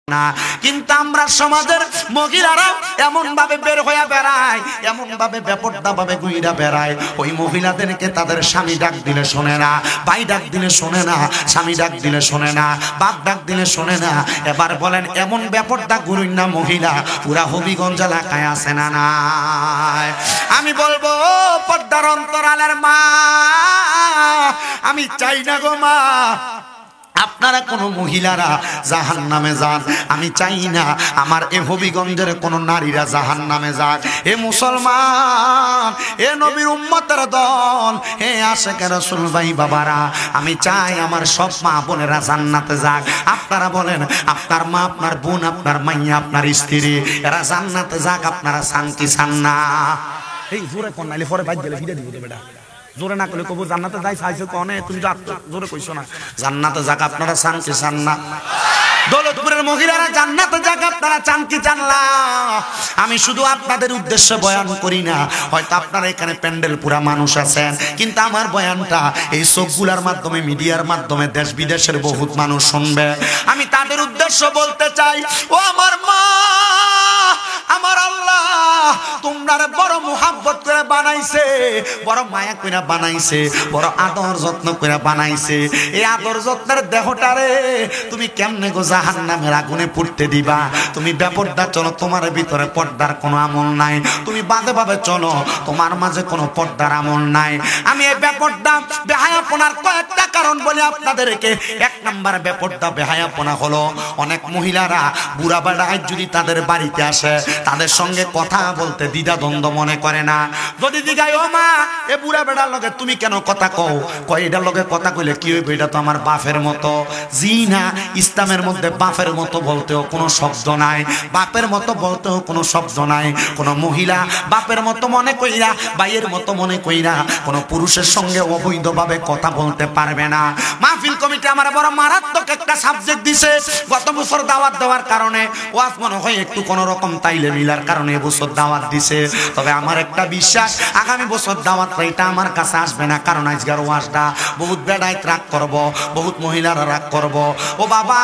না। কিন্তু আমরা সমাজের মহিলারা এমন ভাবে বের হয়ে বেড়ায়, এমন ভাবে বেপরদা ভাবে ঘুইরা বেড়ায়, ওই মহিলাদেরকে তাদের স্বামী ডাক দিলে শোনে না, ভাই ডাক দিলে শোনে না, স্বামী ডাক দিলে শোনে না, বাপ ডাক দিলে শোনে না। এবার বলেন এমন বেপরদা ঘুরুন না মহিলা পুরা হবিগঞ্জ এলাকায় আছে না নাই? আমি বলবো পর্দার অন্তরালের মা, আমি চাই না গো মা আপনারা কোন মহিলারা জাহান্নামে যান। আমি চাই না আমার এ হবিগঞ্জের কোন নারীরা জাহান্নামে যাক। এ মুসলমান, এ নবীর উম্মতের দল, হে আশিকে রাসূল ভাই বাবারা, আমি চাই আমার সব মা বোনেরা জান্নাতে যাক। আপনারা বলেন আপনার মা, আপনার বোন, আপনার মাইয়া, আপনার স্ত্রী এরা জান্নাতে যাক, আপনারা চান কি চান না? এই জোরে কোন নাইলে পরে বাইর দিলে ফিরে দিব তো বেটা, জোরে না করলে কবু জান্নাতে যাই চাইছো কনে, তুমি জোরে কইছো না জান্নাতে যাক আপনারা চান কি চান না? দৌলতপুরের মহিলারা জান্নাতে যাক আপনারা চান কি চান না? আমি শুধু আপনাদের উদ্দেশ্যে বয়ান করি না, হয়তো আপনারা এখানে প্যান্ডেল পুরা মানুষ আছেন, কিন্তু আমার বয়ানটা এই চোখগুলার মাধ্যমে, মিডিয়ার মাধ্যমে দেশ বিদেশের বহুত মানুষ শুনবে। আমি তাদের উদ্দেশ্য বলতে চাই, ও আমার মা, আমার আল্লাহ তোমরা বড় মুহাব্বত করে বানাইছে, বড় মায়া করে বানাইছে, বড় আদর যত্ন করে বানাইছে। এই আদর যত্নের দেহটারে তুমি কেমনে গো জাহান্নামের আগুনে পুড়তে দিবা? তুমি বেপরদা চলো, তোমার ভিতরে পর্দার কোনো আমল নাই, তুমি বাঁধে ভাবে চলো, তোমার মাঝে কোনো পর্দার আমল নাই। আমি এই বেপরদা বেহায়াপনার কয়েকটা কারণ বলি আপনাদেরকে। এক নাম্বার বেপরদা বেহায়াপনা হলো অনেক মহিলারা বুড়া বেড়ায় যদি তাদের বাড়িতে আসে, তাদের সঙ্গে কথা বলতে দ্বিধা দ্বন্দ্ব মনে করে না। যদি দিগাই ও মা এ বুড়া বেড়ার লগে তুমি কেন কথা কও, কয় এটার লগে কথা কইলে কি হইবে, এটা তো আমার বাপের মতো। জি না, ইসলামের মধ্যে বাপের মতো বলতেও কোনো শব্দ নাই, বাপের মতো বলতেও কোনো শব্দ নাই। কোনো মহিলা বাপের মতো মনে কইরা, ভাইয়ের মতো মনে কইরা কোনো পুরুষের সঙ্গে অবৈধভাবে কথা বলতে পারবে না। মাহফিল কমিটি আমার বড় মারাত্মক একটা সাবজেক্ট দিছে। গত বছর দাওয়াত দেওয়ার কারণে ওয়াজ মনে হয় একটু কোন রকম তাইলে মিলার কারণে এবছর দাওয়াত দিছে। তবে আমার একটা বিশ্বাস, আগামী বছর দাওয়াত এটা আমার কাছে আসবে না, কারণ আজকের ওয়াজটা বহুত বেড়ায় রাগ করব, বহুত মহিলারা রাগ করব। ও বাবা,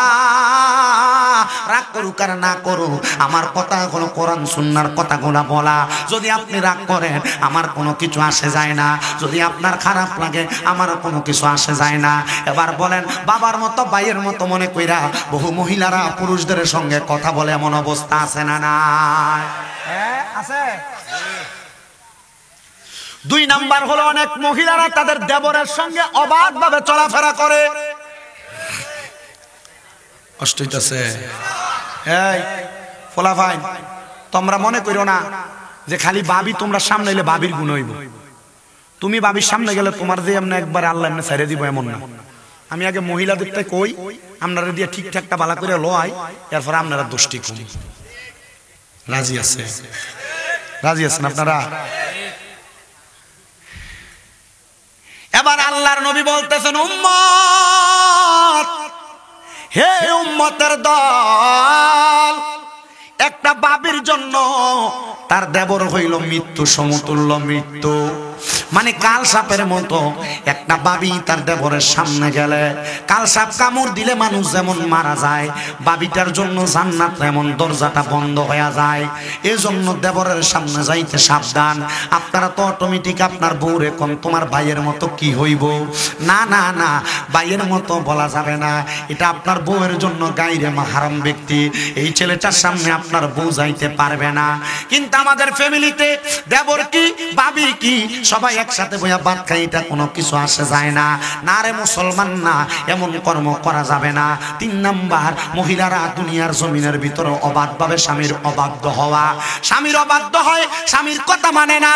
রাগ করুক আর না করুক, আমার কথা হলো কোরআন সুন্নাহর কথাগুলো বলা। যদি আপনি রাগ করেন আমার কোনো কিছু আসে যায় না, যদি আপনার খারাপ লাগে আমার কোনো কিছু আসে যায় না। এবার বলেন বাবার মতো, ভাইয়ের মতো মনে কইরা বহু মহিলারা পুরুষদের সঙ্গে কথা বলে, এমন অবস্থা আছে না না? আছে। দুই নাম্বার হলো অনেক মহিলারা তাদের দেবরের সঙ্গে অবাধভাবে চলাফেরা করে। কষ্ট হইতাছে? এই ফোলা ভাই, তোমরা মনে করো না যে খালি ভাবি তোমরা সামনে এলে ভাবির গুণ হইব। তুমি ভাবির সামনে গেলে তোমার যে এমনি একবার আল্লাহ এমনি ছেড়ে দিব এমন না। আমি আগে মহিলাদেরটা কই, আপনারা দিয়ে ঠিকঠাকটা বালা করে লয়, এরপর আপনারা দোষটি কম। রাজি আছে? রাজি আছেন আপনারা? এবার আল্লাহর নবী বলতেছেন, উম্মত, হে উম্মতের দল, একটা বাবির জন্য তার দেবর হইল মৃত্যু সমতুল্য মৃত্যু। মানে কাল সাপের মতো একটা বাবি তার দেবরের সামনে গেলে, কাল সাপ কামড় দিলে মানুষ যেমন মারা যায়, বাবিটার জন্য জান্নাত এমন দরজাটা বন্ধ হয়ে যায়। এজন্য দেবরের সামনে যাইতে সাবধান। আপনারা তো অটোমেটিক আপনার বউরে কোন তোমার ভাইয়ের মতো কি হইব, না না না, ভাইয়ের মতো বলা যাবে না। এটা আপনার বউয়ের জন্য গায়রে মাহরাম ব্যক্তি। এই ছেলেটার সামনে আপনার বউ যাইতে পারবে না। কিন্তু আমাদের ফ্যামিলিতে দেবর কি, ভাবি কি, সবাই একসাথে বইয়া ভাত খাই, এটা কোনো কিছু আসে যায় না। না রে মুসলমান, না, এমন কর্ম করা যাবে না। তিন নাম্বার, মহিলারা দুনিয়ার জমিনের ভিতরে অবাধভাবে স্বামীর অবাধ্য হওয়া। স্বামীর অবাধ্য হয়, স্বামীর কথা মানে না।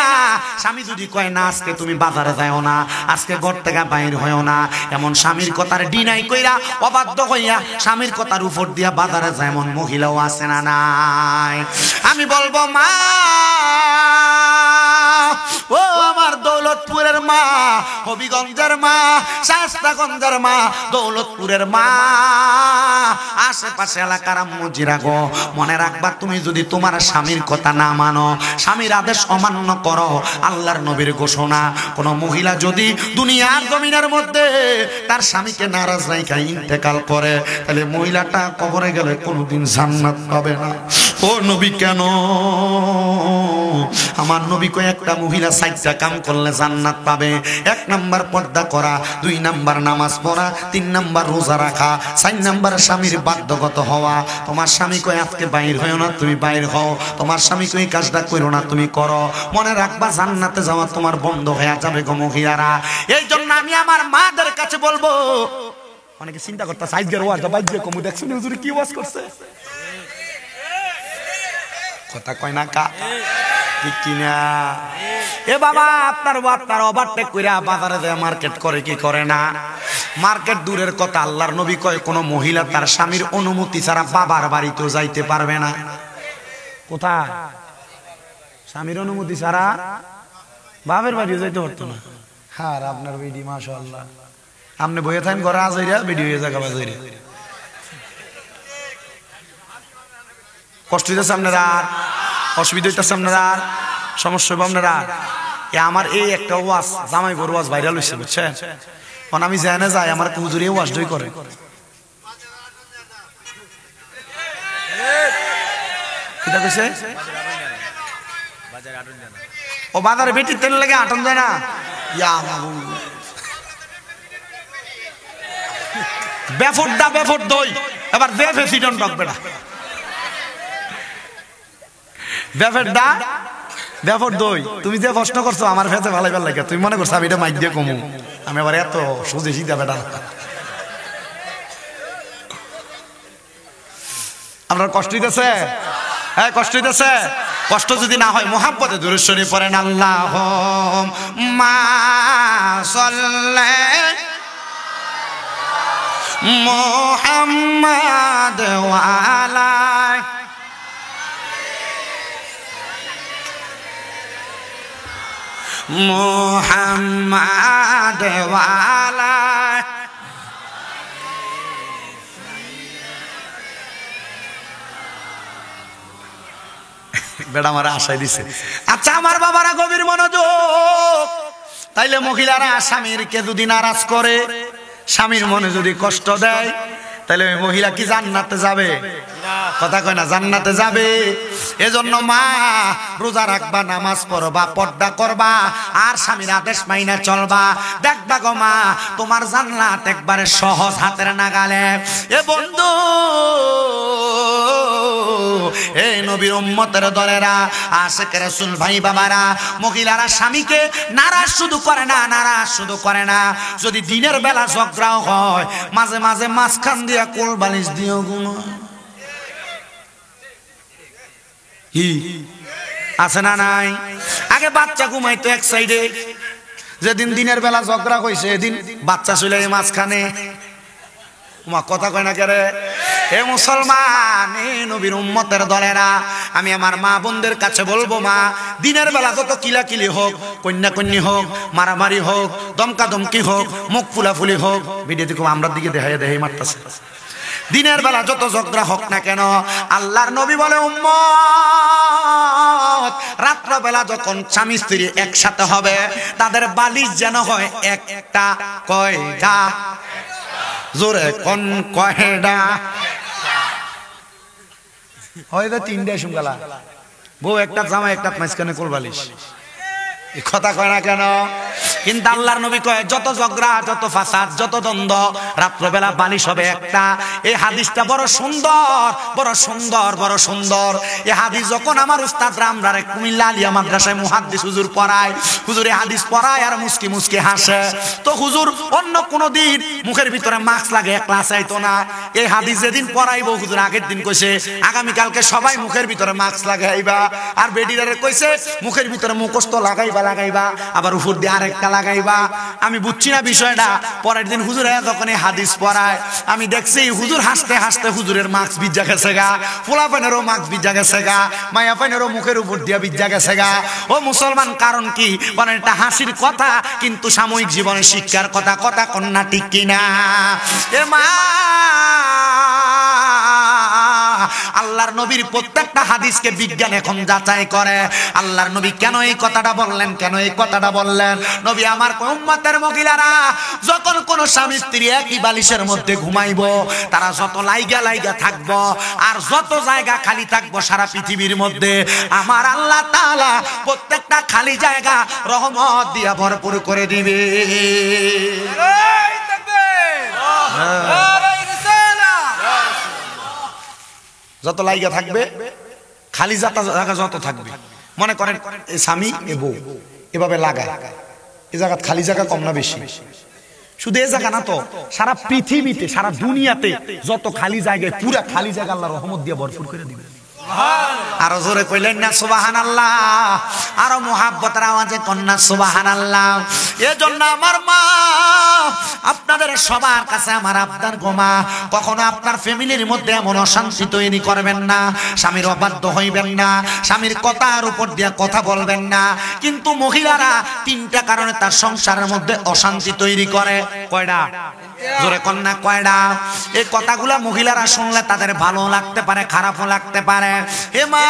স্বামী যদি কয় না আজকে তুমি বাজারে যাও না, আজকে ঘর থেকে বাইর হয়ও না, এমন স্বামীর কথার ডিনাই কইরা অবাধ্য হইয়া স্বামীর কথার উপর দিয়া বাজারে যায় এমন মহিলাও আছে না নাই? আমি বলবো মা, ও আমার আমার দৌলতপুরের মা, হবিগঞ্জের মা, শায়েস্তাগঞ্জের মা, দৌলতপুরের মা, আশেপাশে এলাকার আম্মুজিরা গো, মনে রাখবা তুমি যদি তোমার স্বামীর কথা না মানো, স্বামীর আদেশ অমান্য করো, আল্লাহর নবীর ঘোষণা, কোন মহিলা যদি দুনিয়ার জমিনের মধ্যে তার স্বামীকে নারাজ রাইখা ইন্তেকাল করে, তাহলে মহিলাটা কবরে গেলে কোনোদিন জান্নাত পাবে না। ও নবী কেন? আমার নবী কয় একটা মহিলা 4টা কাম করলে জান্নাত পাবে। 1 নাম্বার পর্দা করা, 2 নাম্বার নামাজ পড়া, 3 নাম্বার রোজা রাখা, 4 নাম্বার স্বামীর বাধ্যগত হওয়া। তোমার স্বামী কয় আজকে বাইর হও না, তুমি বাইর হও। তোমার স্বামী কয় কাজটা করো না, তুমি করো। মনে রাখবা জান্নাতে যাওয়া তোমার বন্ধ হয়ে যাবে গো মহিলারা। এই জন্য আমি আমার মাদের কাছে বলবো, অনেকে চিন্তা করতে সাইজের ওয়াজটা বাইজে কমু, দেখছেন হুজুর কি ওয়াজ করছে, কথা কয় না কা ঠিক কিনা? এ বাবা, আপনার ওভারটেক কইরা বাজারে যায় মার্কেট করে কি করে না? মার্কেট দূরের কথা, আল্লাহর নবী কয় কোন মহিলা তার স্বামীর অনুমতি ছাড়া বাবার বাড়িতেও যাইতে পারবে না। কোথায়? স্বামীর অনুমতি ছাড়া বাবার বাড়িও যাইতে পারতো না। হ্যাঁ, আপনার বেডি মাশাআল্লাহ, আপনি বইয়ে থাকেন ঘরে আজাইরা বেডি হয়ে জায়গা বাজাইরা, কষ্ট হইতেছে আপনারা, আর অসুবিধা হইতেছে আপনারা, আর সমস্যা হবে আপনারা। আমার এই একটা ওয়াজ, জামাই বড় ওয়াজ ভাইরাল হয়েছে বুঝছেন, কারণ আমি জানা যাই আমার হুজুরে ওয়াজ দই করে। কিটা কইছে? ও বাজারে বেটি তেল লাগে আটন যায় না। ইয়া বেফট দই, এবার বেফে সিডন টকবে না, বেফট দই। তুমি যে প্রশ্ন করছো আমার ফেতে ভালো লাগে, তুমি মনে করছো আমি এটা মাইক দিয়ে কমু, আমি আবার এত সোজে সিধা বেটা। আপনার কষ্ট হইতেছে? হ্যাঁ, কষ্ট হইতেছে। কষ্ট যদি না হয় মুহাব্বতে দুরূদ শরীফ পড়েন, আল্লাহুম্মা সাল্লি মুহাম্মাদ ওয়া আলা মুহাম্মাদ ওয়া আলা। বেড়া আমার আশায় দিছে। আচ্ছা আমার বাবারা গভীর মনোযোগ। তাইলে মহিলারা স্বামীরকে যদি নারাজ করে, স্বামীর মনে যদি কষ্ট দেয়, তাহলে ওই মহিলা কি জান্নাতে যাবে? কথা কয় না, জান্নাতে যাবে। এজন্য মা রোজা রাখবা, নামাজ পড়বা, পর্দা করবা, আর স্বামীর আদেশ মাইনা চলবা। দেখবা গো মা, তোমার জান্নাত একবারে সহজ হাতের নাগালে। এ বন্ধু, এই নবীর উম্মতের দলেরা, আশিক রাসূল ভাই বাবারা, মহিলারা স্বামীকে নারাজ শুধু করে না, যদি দিনের বেলা ঝগড়াও হয়, মাঝে মাঝে মাঝখান দিয়া কোল বালিশ দিও ঘুমায়। কি আছে না নাই? আগে বাচ্চা ঘুমাইতো এক সাইডে, যেদিন দিনের বেলা ঝগড়া হইছে এদিন বাচ্চা চলে মাঝখানে। কথা কয় না কেরে? হে মুসলমান, এ নবীর উম্মতের দলেরা, আমি আমার মা বোনদের কাছে বলবো, মা দিনের বেলা যত কিলাকিলি হোক, কন্যাকন্যি হোক, মারামারি হোক, দমকাদমকি হোক, মুখ ফুলাফুলি হোক, ভিডিও দেখো আমরা দিকে দেখাই মারতেছে, দিনের বেলা যত ঝগড়া হোক না কেন, আল্লাহর নবী বলে উম্মত, রাত্র বেলা যখন স্বামী স্ত্রী একসাথে হবে, তাদের বালিশ যেন হয় একটা। কয়টা? জোরে কোন কয়টা? হয়তো 3টা শুনগালা, বউ একটা, জামা একটা, মাঝখানে কোল বালিশ। কথা কয় না কেন? কিন্তু আল্লাহর নবী কয় যত ঝগড়া, যত ফাসাদ, যত দ্বন্দ্ব, রাত্রবেলা বালিশ হবে একটা। এই হাদিসটা বড় সুন্দর। এই হাদিস যখন আমার উস্তাদ রামরারে কুমিল্লা আলিয়া মাদ্রাসায় মুহাদ্দিস হুজুর পড়ায়, হুজুরে হাদিস পড়ায় আর মুস্কি মুস্কি হাসে। তো হুজুর অন্য কোনো দিন মুখের ভিতরে মাস্ক লাগে ক্লাস আইতো না। এই হাদিস যেদিন পড়াইবো, হুজুর আগের দিন কইছে আগামীকালকে সবাই মুখের ভিতরে মাস্ক লাগাইবা, আর বেডিরারে কইছে মুখের ভিতরে মুখস্থ লাগাইবা লাগাইবা, আবার উপর দিয়ে আরেকটা লাগাইবা। আমি বুঝছি না বিষয়টা। পরের দিন হুজুর যখন হাদিস পড়ায়, আমি দেখছি হুজুর হাসতে হাসতে হুজুরের মাস্ক ভিজা গেছে গা, পোলা পানেরও মাস্ক ভিজা গেছে গা, মায়া পানেরও মুখের উপর দিয়ে ভিজা গেছে গা। ও মুসলমান, কারণ কি? বলেন এটা হাসির কথা, কিন্তু সাময়িক জীবনে শিক্ষার কথা। কথা কন্যা ঠিক কিনা? এ মা, আল্লাহর নবীর প্রত্যেকটা হাদিসকে বিজ্ঞান এখন যাচাই করে। আল্লাহর নবী কেন এই কথাটা বললেন, কেন এই কথাটা বললেন? নবী আমার উম্মতের মহিলারা যখন কোন স্বামী স্ত্রী একই বালিশের মধ্যে ঘুমাইবো, তারা যত লাইগা লাইগা থাকবো আর যত জায়গা খালি থাকবো সারা পৃথিবীর মধ্যে, আমার আল্লাহ তাআলা প্রত্যেকটা খালি জায়গা রহমত দিয়া ভরপুর করে দিবে। যত লাইগা থাকবে, খালি জায়গা যত থাকবে, মনে করেন স্বামী এ বউ এভাবে লাগায়, এই জায়গা খালি জায়গা কম না বেশি? শুধু এই জায়গা না তো, সারা পৃথিবীতে সারা দুনিয়াতে যত খালি জায়গায়, পুরা খালি জায়গা আল্লাহ রহমত দিয়ে ভরপুর করে দিবে। আরো জোরে কইলেন না সুবহানাল্লাহ? আরো মুহাব্বতের আওয়াজে কন্যা সুবহানাল্লাহ। এজন্য আমার মা, আপনাদের সবার কাছে আমার আবদার গো মা, কখনো আপনার ফ্যামিলির মধ্যে এমন অশান্তি তৈরি করবেন না, স্বামীর অবাধ্য হইবেন না, স্বামীর কথার উপর দিয়ে কথা বলবেন না। কিন্তু মহিলারা তিনটা কারণে তার সংসারের মধ্যে অশান্তি তৈরি করে। কয়টা? জোরে কন্যা, কয়টা? এই কথাগুলা মহিলারা শুনলে তাদের ভালো লাগতে পারে, খারাপও লাগতে পারে। হে মা,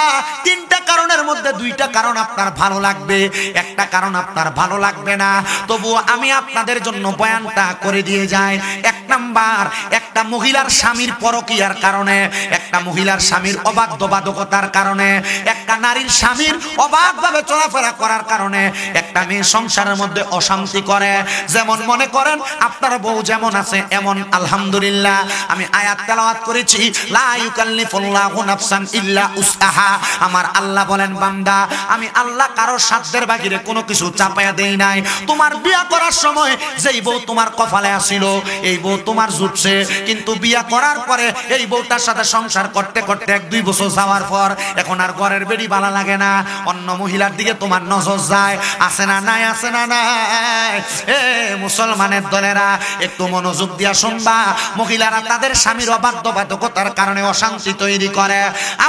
তিনটা কারণের মধ্যে দুইটা কারণ আপনার ভালো লাগবে, একটা কারণ আপনার ভালো লাগবে না। তবুও আমি আপনাদের জন্য বয়ানটা করে দিয়ে যাই। এক নাম্বার, একটা মহিলার স্বামীর পরকীয়ার কারণে, একটা মহিলার স্বামীর অবাধ্যবাধকতার কারণে, একটা নারীর স্বামীর অবাধভাবে চলাফেরা করার কারণে একটা মেয়ে সংসারের মধ্যে অশান্তি করে। যেমন মনে করেন আপনার বউ যেমন আছে এমন আলহামদুলিল্লাহ আমি আয়াত তেলাওয়াত করেছি, লা ইউকাল্লিফুল্লাহু নাফসান ইল্লা উসআহা। আমার আল্লাহ বলেন, বান্দা আমি আল্লাহ কারো সাধ্যের বাহিরে কোনো কিছু চাপায়া দেই নাই। তোমার বিয়া করার সময় যেই বউ তোমার কপালে আসিল, এই বউ তোমার জুটছে, কিন্তু বিয়া করার পরে এই বউটার সাথে সংসার করতে করতে 1-2 বছর যাওয়ার পর এখন আর ঘরের বেড়ি ভালো লাগে না, অন্য মহিলার দিকে তোমার নজর যায়। আছে না নাই? আছে না নাই? এ মুসলমানের দলেরা একটু মনোযোগ দিয়া শুনবা। মহিলারা তাদের স্বামীর অবাধ্যবাধকতার কারণে অশান্তি তৈরি করে।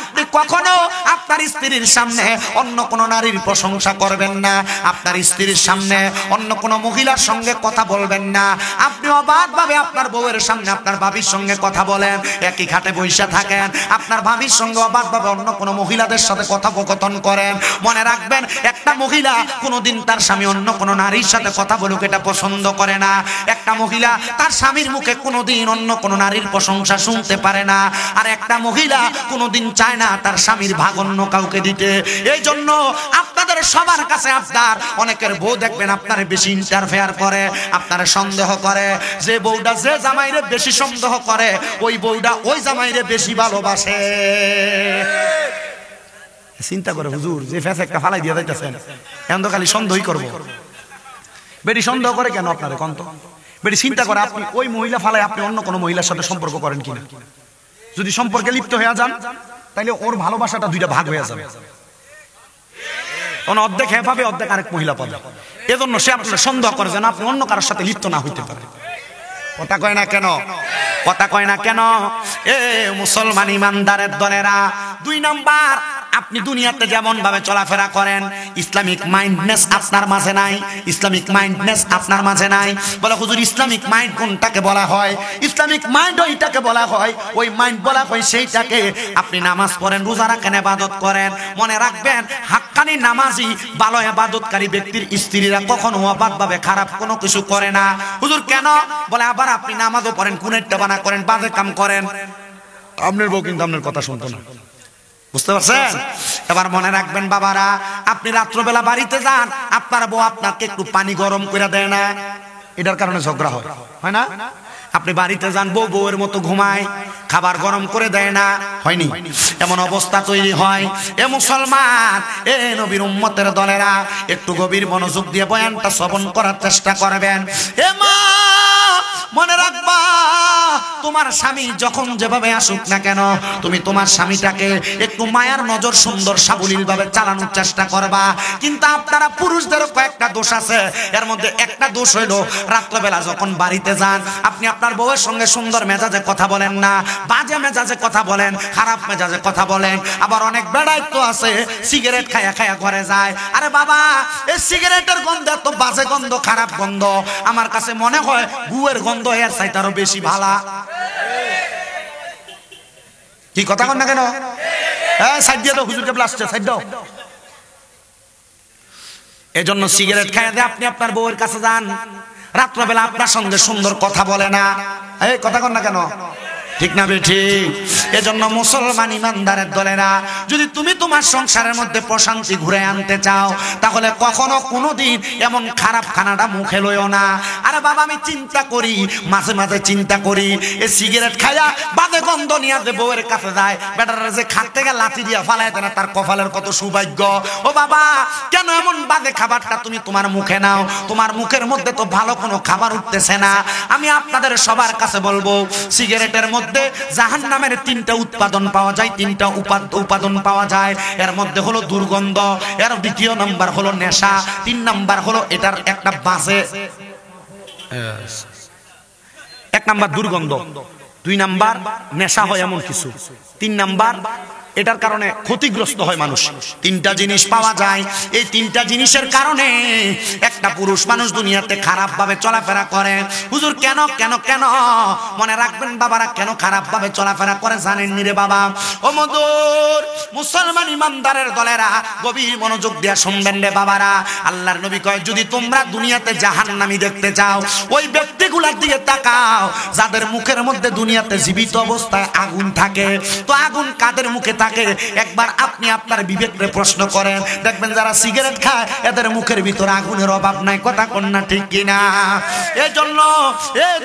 আপনি কখনো আপনার স্ত্রীর সামনে অন্য কোন নারীর প্রশংসা করবেন না, আপনার স্ত্রীর সামনে অন্য কোন মহিলার সঙ্গে কথা বলবেন না। আপনি অবাধভাবে আপনার বউয়ের সামনে আপনার ভাবির সঙ্গে কথা বলেন, একই খাটে বৈশা থাকেন, আপনার ভাবির সঙ্গে অবাধভাবে অন্য কোন মহিলাদের সাথে কথোপকথন করেন। মনে রাখবেন, একটা মহিলা কোনোদিন তার স্বামী অন্য কোন নারীর সাথে কথা বলুক এটা পছন্দ করে না। একটা মহিলা তার স্বামীর মুখে কোনোদিন অন্য কোন নারীর প্রশংসা শুনতে পারে না। আর একটা মহিলা কোনোদিন চায় না তার স্বামীর ভাগ অন্য কাউকে দিতে। এই জন্য আপনাদের সবার কাছে আপনার অনেকের বউ দেখবেন আপনার বেশি ইন্টারফেয়ার করে, আপনার সন্দেহ করে। যে বউটা যে জামাইরে বেশি সন্দেহ করে, ওই বউটা ওই জামাইরে বেশি ভালোবাসে। চিন্তা করে হুজুর, যে ফেস একটা ফালাই দিয়ে যাইতেছেন, এখন তো খালি সন্দেহই করবো। বেশি সন্দেহ করে কেন আপনারে কন্ত? বেশি চিন্তা করে আপনি ওই মহিলা ফালাই আপনি অন্য কোনো মহিলার সাথে সম্পর্ক করেন কিনা। যদি সম্পর্কে লিপ্ত হয়ে যান, তাইলে ওর ভালোবাসাটা দুইটা ভাগ হয়ে যাবে। অর্ধেক হ্যাঁ পাবে, অর্ধেক আরেক মহিলা পাবে। এজন্য সে আপনার সন্দেহ করে যেন আপনি অন্য কারোর সাথে লিপ্ত না হইতে পারে। কথা কয় না কেন? কথা কয় না কেন? এ মুসলমান ইমানদারের দলেরা, 2 নাম্বার, আপনি দুনিয়াতে যেমন ভাবে চলাফেরা করেন, ইসলামিক মাইন্ডনেস আপনার মাঝে নাই। ইসলামিক মাইন্ডনেস আপনার মাঝে নাই। বলে হুজুর ইসলামিক মাইন্ড কোনটাকে বলা হয়? ইসলামিক মাইন্ড ওইটাকে বলা হয়, ওই মাইন্ড বলা হয় সেইটাকে। আপনি নামাজ পড়েন, রোজা রাখেন, ইবাদত করেন। মনে রাখবেন, হাক্কানি নামাজি ভালো ইবাদতকারী ব্যক্তির স্ত্রীরা কখনো অবাধভাবে খারাপ কোনো কিছু করে না। হুজুর কেন? বলে আবার আপনি নামাজও পড়েন, কুনেরটা বানা করেন, বাজে কাম করেন, আপনার বউ কিন্তু আপনার কথা শুনতো না। বুঝতে পারছেন? এবার মনে রাখবেন বাবারা, আপনি রাত্রবেলা বাড়িতে যান, আপনার বউ আপনাকে একটু পানি গরম করে দেয় না, এটার কারণে ঝগড়া হয়, হয় না? আপনি বাড়িতে যান, বউ বউয়ের মতো ঘুমায়, খাবার গরম করে দেয় না, হয়নি? এমন অবস্থা তৈরি হয়। এ মুসলমান, এ নবীর উম্মতের দলেরা, একটু গভীর মনোযোগ দিয়ে বয়ানটা শ্রবণ করার চেষ্টা করবেন। এ মা, মনে রাখবা তোমার স্বামী যখন যেভাবে আসুক না কেন তুমি তোমার স্বামীটাকে একটু মায়ার নজর সুন্দর সাবলীল ভাবে চালানোর চেষ্টা করবা। কিন্তু আপনারা পুরুষদেরও কয়েকটা দোষ আছে, এর মধ্যে একটা দোষ হইলো রাত্রবেলা যখন বাড়িতে যান আপনি আপনার বউয়ের সঙ্গে সুন্দর মেজাজে কথা বলেন না, বাজে মেজাজে কথা বলেন, খারাপ মেজাজে কথা বলেন। আবার অনেক বেড়াই তো আছে সিগারেট খায়া খায়া ঘরে যায়। আরে বাবা, এই সিগারেটের গন্ধ এত বাজে গন্ধ, খারাপ গন্ধ, আমার কাছে মনে হয় গুয়ের গন্ধ এর চাইতে আরো বেশি ভালো। কি কথা কন না কেন? সাইড দিয়ে দাও, হুজুরকে ব্লাস্টে সাইড দাও। এজন্য সিগারেট খাইয়া দিয়ে আপনি আপনার বউয়ের কাছে যান, রাত্রবেলা আপনার সঙ্গে সুন্দর কথা বলে না। এই কথা কন না কেন? ঠিক না বেঠিক? এজন্য মুসলমান ইমানদারের দলেরা, যদি তুমি তোমার সংসারের মধ্যে প্রশান্তি ঘুরে আনতে চাও তাহলে কখনো কোনোদিন এমন খারাপ খানাটা মুখে লইও না। আরে বাবা, আমি চিন্তা করি, মাঝে মাঝে চিন্তা করি, এই সিগারেট খাইয়া বাদে গন্ধ নিয়ে যে বউয়ের কাছে যায়, বেটারা যে খাট থেকে লাথি দিয়া ফালাই দেয় না, তার কপালের কত সৌভাগ্য। ও বাবা, কেন এমন বাদে খাবারটা তুমি তোমার মুখে নাও? তোমার মুখের মধ্যে তো ভালো কোনো খাবার উঠতেছে না। আমি আপনাদের সবার কাছে বলবো, সিগারেটের মধ্যে জাহান্নামের তিনটা উৎপাদন পাওয়া যায়, তিনটা উপাদান পাওয়া যায়। এর মধ্যে হলো দুর্গন্ধ, এর দ্বিতীয় নাম্বার হলো নেশা, তিন নাম্বার হলো এটার একটা বাজে, এক নাম্বার দুর্গন্ধ, দুই নাম্বার নেশা হয় এমন কিছু, তিন নাম্বার এটার কারণে ক্ষতিগ্রস্ত হয় মানুষ। তিনটা জিনিস পাওয়া যায়। এই তিনটা জিনিসের কারণে একটা পুরুষ মানুষ দুনিয়াতে খারাপ ভাবে চলাফেরা করে। হুজুর কেন কেন কেন? মনে রাখবেন বাবারা, কেন খারাপ ভাবে চলাফেরা করে জানেন নি রে বাবা? ও মধুর মুসলমান ইমানদারের দলেরা, গভীর মনোযোগ দিয়ে শুনবেন রে বাবারা। আল্লাহর নবী কয়, যদি তোমরা দুনিয়াতে জাহান্নামী দেখতে চাও, ওই ব্যক্তিগুলোর দিকে তাকাও যাদের মুখের মধ্যে দুনিয়াতে জীবিত অবস্থায় আগুন থাকে। তো আগুন কাদের মুখে থাকে? একবার আপনি আপনার বিবেককে প্রশ্ন করেন, দেখবেন যারা সিগারেট খায় এদের মুখের ভিতরে আগুনের অভাব নাই। কথা কোন না ঠিক কিনা? এই জন্য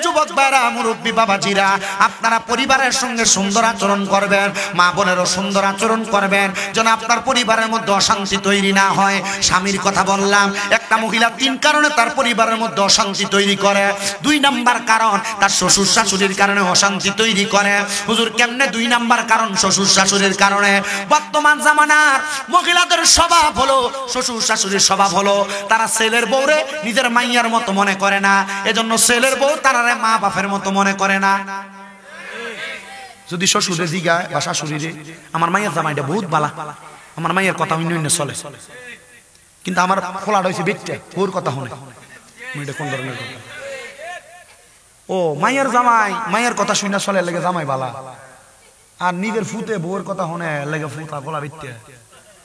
যুবক ভাইরা, মুরব্বী বাবাজিরা, আপনারা পরিবারের সঙ্গে সুন্দর আচরণ করবেন, মা বোনেরও সুন্দর আচরণ করবেন, যেন আপনার পরিবারের মধ্যে অশান্তি তৈরি না হয়। স্বামীর কথা বললাম, একটা মহিলা তিন কারণে তার পরিবারের মধ্যে অশান্তি তৈরি করে। দুই নাম্বার কারণ তার শ্বশুর শাশুড়ির কারণে অশান্তি তৈরি করে। হুজুর কেমনে দুই নাম্বার কারণ শ্বশুর শাশুড়ির কারণে? বর্তমান জামানার মহিলাদের স্বভাব হলো, শ্বশুর শাশুড়ির স্বভাব হলো, তারা ছেলের বউরে নিজের মাইয়ার মতো মনে করে না। এজন্য ছেলের বউ তারা মা বাপের মতো মনে করে না। যদি শ্বশুরে জিগায় বা শাশুড়িরে, আমার মাইয়ার জামাইটা বহুত বালা, আমার মাইয়ের কথা অন্য চলে, কিন্তু আমার ফোলাটা হয়েছে বেটটা, ওর কথা হনে, কোন ধরনের কথা? ও মাইয়ার জামাই, মাইয়ের কথা শুনে চলে লেগে জামাই বালা, আর নিজের ফুতে বউয়ের কথা হনে লেগে ফুতা গলা বিত্তে।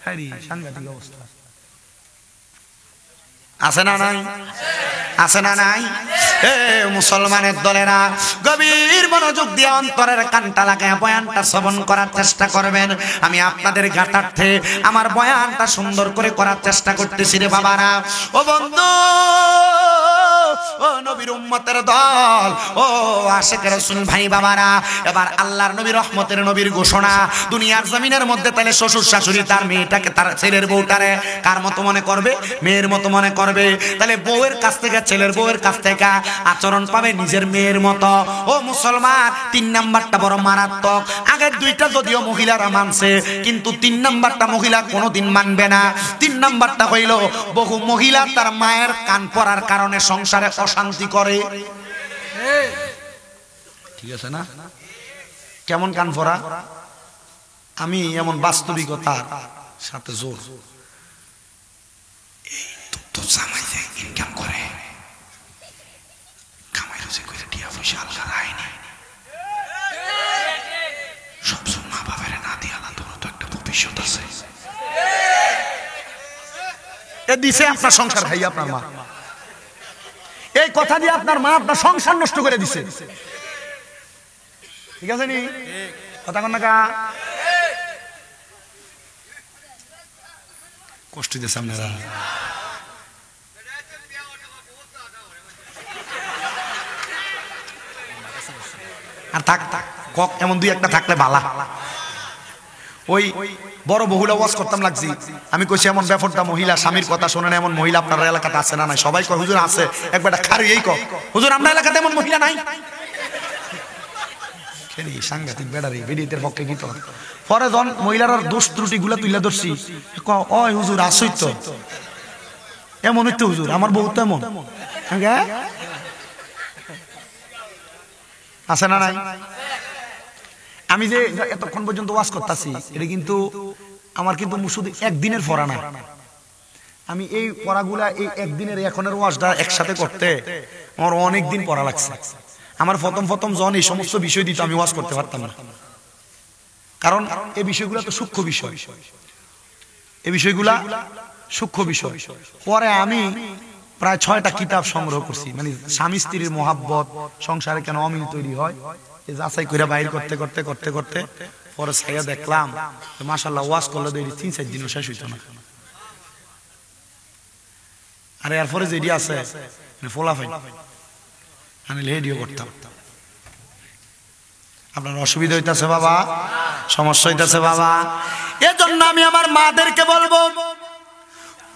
হ্যাঁ, সাংঘাতিক অবস্থা। আছে না নাই? আছে না নাই? মুসলমানের দলেরা, গভীর মনোযোগ দিয়ে অন্তরের কানটা লাগায় বয়ানটা শ্রবণ করার চেষ্টা করবেন। আমি আপনাদের ঘাটার্থে আমার বয়ানটা সুন্দর করে করার চেষ্টা করতেছি রে বাবারা। ও বন্ধু, ও নবীর উম্মতের দল, ও আশিকের রাসূল ভাই বাবারা, এবার আল্লাহর নবী রহমতের নবীর ঘোষণা। দুনিয়ার জমিনের মধ্যে তাহলে শ্বশুর শাশুড়ি তার মেয়েটাকে, তার ছেলের বউটারে কার মতো মনে করবে? মেয়ের মতো মনে করবে। তাহলে বউয়ের কাছ থেকে, ছেলের বউয়ের কাছ থেকে আচরণ পাবে নিজের মেয়ের মতো। ও মুসলমান, তিন নাম্বারটা বড় মারাত্মক। আগের দুইটা যদিও মহিলারা মানছে, কিন্তু তিন নাম্বারটা মহিলা কোনোদিন মানবে না। তিন নাম্বারটা হইল, বহু মহিলা তার মায়ের কান পড়ার কারণে সংসারে অশান্তি করে। ঠিক আছে না? কেমন কান পড়া? আমি এমন বাস্তবিকতার সাথে জোর, তো জামাই ইনকাম করে, কামাই রোজে করে টিয়া পয়সা আলগা রায়নি, সবসময় মা বাবার না দিয়ে আলাদা তো একটা ভবিষ্যৎ আছে। এ দিছে আপনার সংসার খাই আপনার মা, এই কথা দিয়ে আপনার মা আপনার সংসার নষ্ট করে দিছে। ঠিক আছে নি? কথা কন না কা? কষ্ট দিয়েছে আপনারা। আর থাক থাক, এমন দুই একটা থাকলে ভালা। ওই বড় বহুলা ওয়াজ করতাম লাগছি, আমি কইছি এমন ব্যাপারটা মহিলা স্বামীর কথা শোনে না, এমন মহিলা আপনার এলাকাতে আছে না? নাই। সবাই কয় হুজুর আছে। একবার খারি এই কয় হুজুর আপনার এলাকাতে এমন মহিলা নাই। সাংঘাতিক বেড়ারি বেরিয়ের পক্ষে কি তো। পরে যখন মহিলার দোষ ত্রুটি গুলা তুলে ধরছি, ওই হুজুর আসই তো এমন তো হুজুর আমার বউ তো এমন আছে না নাই? আমি যে এতক্ষণ পর্যন্ত ওয়াজ করতেছি এটা কিন্তু আমার কিন্তু শুধু একদিনের পড়া না। আমি এই পড়াগুলা এই একদিনের এখনের ওয়াজটা একসাথে করতে আমার অনেক দিন পড়া লাগছে। আমার প্রথম যখন এই সমস্ত বিষয় দিত আমি ওয়াজ করতে পারতাম না, কারণ এই বিষয়গুলো তো সূক্ষ্ম বিষয়, এই বিষয়গুলা সূক্ষ্ম বিষয়। পরে আমি প্রায় 6টা কিতাব সংগ্রহ করছি, মানে স্বামী স্ত্রীর মহাব্বত, সংসারে কেন অমিল তৈরি হয়, এই যাচাই করে বাইর করতে করতে করতে করতে পরে ছাইয়া দেখলাম মাশাআল্লাহ ওয়াজ করলে তো 3-4 দিনও শেষ হইতো না। আর এরপরে যেটি আছে ফোলাফাই আমি রেডিও করতাম। আপনার অসুবিধা হইতেছে বাবা, সমস্যা হইতেছে বাবা, এজন্য আমি আমার মাদেরকে বলবো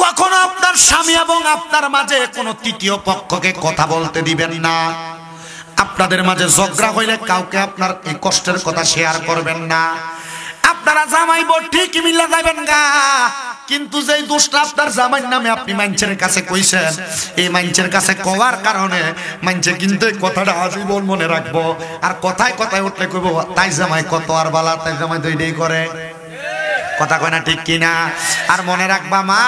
কখনো আপনার স্বামী এবং আপনার মাঝে কোনো তৃতীয় পক্ষকে কথা বলতে দিবেন না। আপনাদের মাঝে ঝগড়া হইলে কাউকে আপনার এই কষ্টের কথা শেয়ার করবেন না। আপনারা জামাই বউ ঠিকই মিলা যাবেন গা, কিন্তু যেই দোষটা আপনার জামাইর নামে আপনি মানুষের কাছে কইছেন, এই মানুষের কাছে কওয়ার কারণে মানুষে কিন্তু এই কথাটা আজীবন মনে রাখবো। আর কথায় কথায় উঠলে কইব তাই জামাই কত আর বালা, তাই জামাই দুইটাই করে, কথা কয় না ঠিক কিনা? আর মনে রাখবা মা,